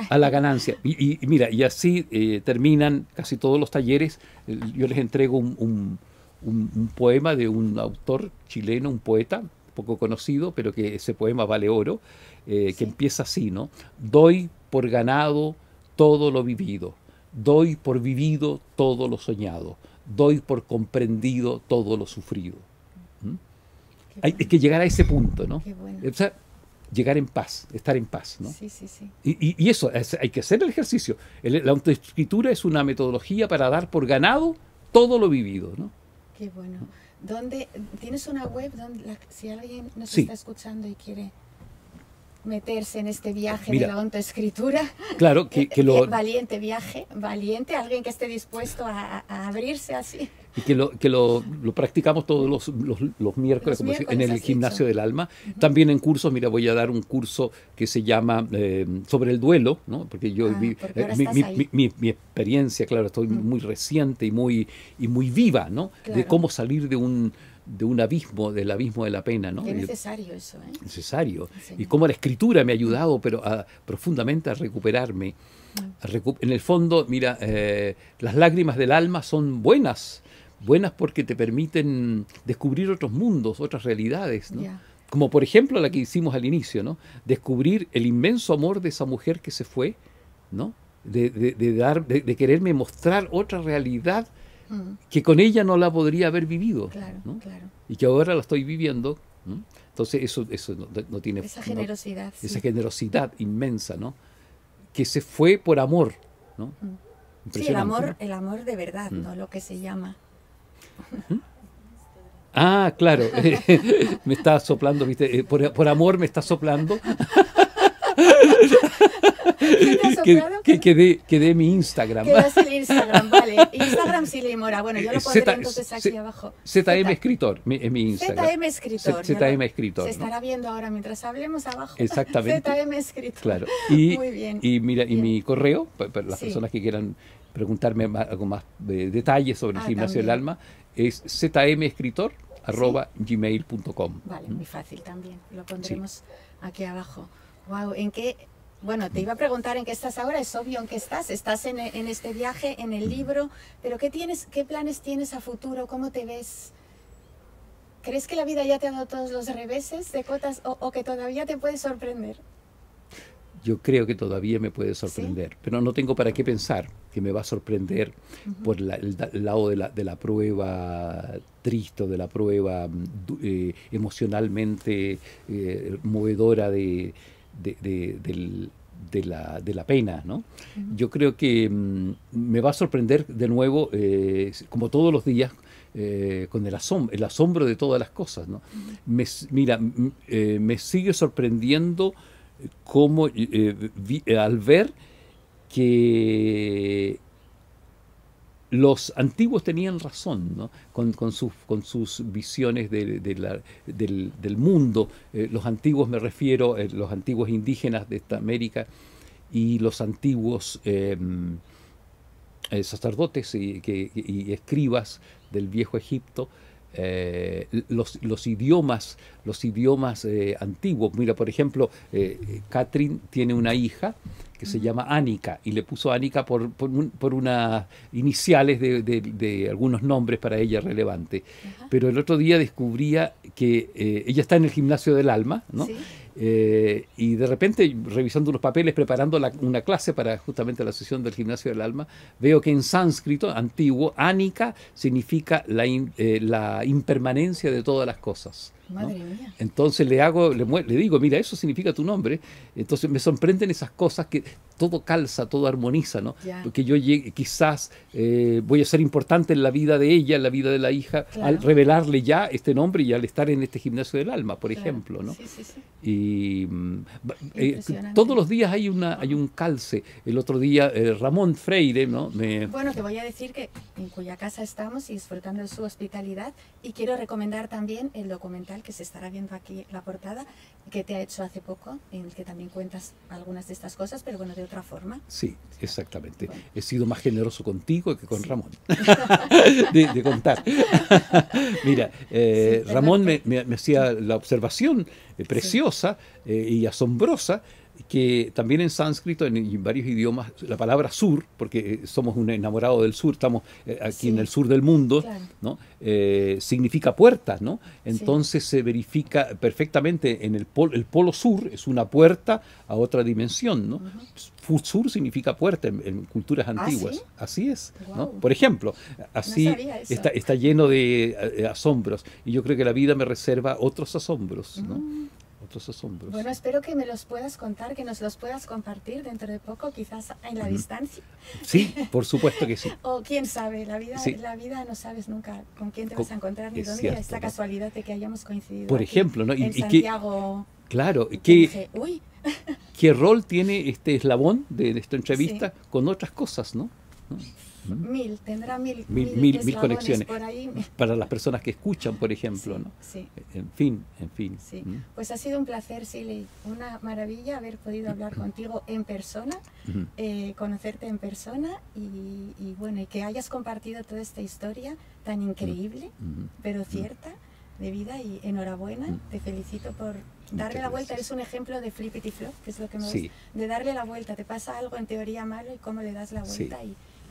Speaker 2: a la ganancia. Y mira, y así terminan casi todos los talleres. Yo les entrego un poema de un autor chileno, un poeta poco conocido, pero que ese poema vale oro, que empieza así, ¿no? Doy por ganado todo lo vivido, doy por vivido todo lo soñado, doy por comprendido todo lo sufrido. Hay que llegar a ese punto, ¿no? Qué bueno. O sea, llegar en paz, estar en paz, ¿no? Sí. Y eso, hay que hacer el ejercicio. La autoescritura es una metodología para dar por ganado todo lo vivido, ¿no?
Speaker 1: Qué bueno. ¿Dónde tienes una web donde si alguien nos está escuchando y quiere meterse en este viaje de la autoescritura?
Speaker 2: Claro,
Speaker 1: valiente viaje, valiente, alguien que esté dispuesto a abrirse así.
Speaker 2: Y que lo practicamos todos los miércoles, en el Gimnasio del Alma. También en cursos, mira, voy a dar un curso que se llama sobre el duelo, ¿no? Porque yo mi experiencia, claro, estoy muy reciente y muy viva, ¿no? Claro. De cómo salir de un abismo, del abismo de la pena, ¿no?
Speaker 1: Qué necesario eso, ¿eh?
Speaker 2: Necesario. Sí. Y cómo la escritura me ha ayudado, pero profundamente a recuperarme. En el fondo, mira, las lágrimas del alma son buenas porque te permiten descubrir otros mundos, otras realidades, ¿no? Yeah. Como por ejemplo la que hicimos al inicio, ¿no? Descubrir el inmenso amor de esa mujer que se fue, ¿no? De quererme mostrar otra realidad que con ella no la podría haber vivido, claro, ¿no? Claro. Y que ahora la estoy viviendo, ¿no? Entonces eso no tiene...
Speaker 1: Esa generosidad.
Speaker 2: Esa generosidad inmensa, ¿no? Que se fue por amor, ¿no?
Speaker 1: Sí, el amor de verdad, ¿no? Lo que se llama.
Speaker 2: Claro. Me está soplando, ¿viste? Por amor me está soplando. Quedé mi Instagram.
Speaker 1: Quedaste el Instagram, vale. Instagram Silvia Mora. Bueno, yo lo pondré entonces aquí abajo.
Speaker 2: ZM Escritor es mi Instagram.
Speaker 1: ZM Escritor.
Speaker 2: ZM Escritor.
Speaker 1: Se estará viendo ahora mientras hablemos abajo.
Speaker 2: Exactamente.
Speaker 1: ZM Escritor.
Speaker 2: Claro.
Speaker 1: Muy bien.
Speaker 2: Y mira, y mi correo, para las personas que quieran preguntarme algo más de detalles sobre el Gimnasio del Alma, es zmescritor@gmail.com.
Speaker 1: Vale, muy fácil también. Lo pondremos aquí abajo. Wow, bueno, te iba a preguntar en qué estás ahora, es obvio en qué estás en este viaje, en el libro, pero ¿qué planes tienes a futuro? ¿Cómo te ves? ¿Crees que la vida ya te ha dado todos los reveses de cotas o que todavía te puede sorprender?
Speaker 2: Yo creo que todavía me puede sorprender, ¿sí? Pero no tengo para qué pensar que me va a sorprender por el lado de la prueba triste, de la prueba emocionalmente movedora de la pena, ¿no? Yo creo que me va a sorprender de nuevo, como todos los días, con el asombro de todas las cosas, ¿no? Me sigue sorprendiendo cómo al ver que los antiguos tenían razón, ¿no? con sus visiones del mundo. Los antiguos, me refiero a los antiguos indígenas de esta América y los antiguos sacerdotes y escribas del viejo Egipto. Los idiomas antiguos. Mira, por ejemplo, Catherine tiene una hija que se llama Ánica, y le puso Ánica por unas iniciales de algunos nombres para ella relevantes. Pero el otro día descubría que ella está en el gimnasio del alma, ¿no? ¿Sí? Y de repente, revisando unos papeles, preparando una clase para justamente la sesión del gimnasio del alma, veo que en sánscrito antiguo, Ánica significa la impermanencia de todas las cosas, ¿no? Madre mía. Entonces le digo, mira, eso significa tu nombre. Entonces me sorprenden esas cosas que todo calza, todo armoniza, ¿no? Porque yo quizás voy a ser importante en la vida de ella, en la vida de la hija, claro, al revelarle ya este nombre y al estar en este gimnasio del alma, por ejemplo, ¿no? Sí, sí, sí. Y todos los días hay un calce. El otro día Ramón Freire, ¿no?
Speaker 1: Bueno, te voy a decir que en cuya casa estamos y disfrutando de su hospitalidad, y quiero recomendar también el documental que se estará viendo aquí, la portada, que te ha hecho hace poco, en el que también cuentas algunas de estas cosas, pero bueno, de otra forma.
Speaker 2: Sí, exactamente. Bueno. He sido más generoso contigo que con Ramón, de contar. Mira, Ramón me hacía la observación preciosa y asombrosa, que también en sánscrito, en varios idiomas, la palabra sur, porque somos un enamorado del sur, estamos aquí en el sur del mundo, claro, ¿no? Significa puerta, ¿no? Entonces se verifica perfectamente en el polo sur, es una puerta a otra dimensión, ¿no? Sur significa puerta en culturas antiguas. ¿Sí? Así es, wow, ¿no? Por ejemplo, así no está lleno de asombros, y yo creo que la vida me reserva otros asombros, ¿no? Otros asombros.
Speaker 1: Bueno, espero que me los puedas contar, que nos los puedas compartir dentro de poco, quizás en la distancia.
Speaker 2: Sí, por supuesto que sí.
Speaker 1: O quién sabe, la vida no sabes nunca con quién te vas a encontrar ni dónde, cierto, es la casualidad de que hayamos coincidido.
Speaker 2: Por ejemplo, ¿no?
Speaker 1: En Santiago.
Speaker 2: Claro,
Speaker 1: uy.
Speaker 2: ¿Qué rol tiene este eslabón de esta entrevista con otras cosas, ¿no?
Speaker 1: Tendrá mil
Speaker 2: conexiones
Speaker 1: por ahí.
Speaker 2: Para las personas que escuchan, por ejemplo, ¿no?
Speaker 1: Sí.
Speaker 2: En fin.
Speaker 1: Sí. Pues ha sido un placer, Silly, una maravilla haber podido hablar contigo en persona, conocerte en persona y bueno, y que hayas compartido toda esta historia tan increíble, pero cierta, de vida, y enhorabuena, te felicito por darle la vuelta. Eres un ejemplo de flippity flop, que es lo que me gusta, de darle la vuelta. Te pasa algo en teoría malo y cómo le das la vuelta,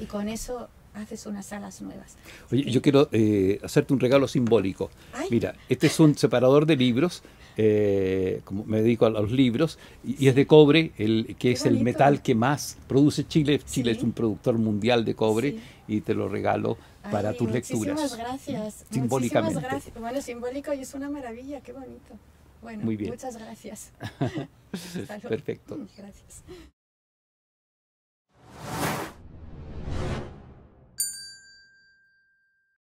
Speaker 1: y con eso haces unas alas nuevas.
Speaker 2: Oye, yo quiero hacerte un regalo simbólico. ¡Ay! Mira, este es un separador de libros, como me dedico a los libros, y es de cobre, que es el metal que más produce Chile. Chile es un productor mundial de cobre, y te lo regalo para tus lecturas.
Speaker 1: Muchísimas gracias.
Speaker 2: Simbólicamente.
Speaker 1: Muchísimas gracias. Bueno, simbólico, y es una maravilla, qué bonito. Bueno,
Speaker 2: muy bien.
Speaker 1: Muchas gracias.
Speaker 2: Perfecto.
Speaker 1: Gracias.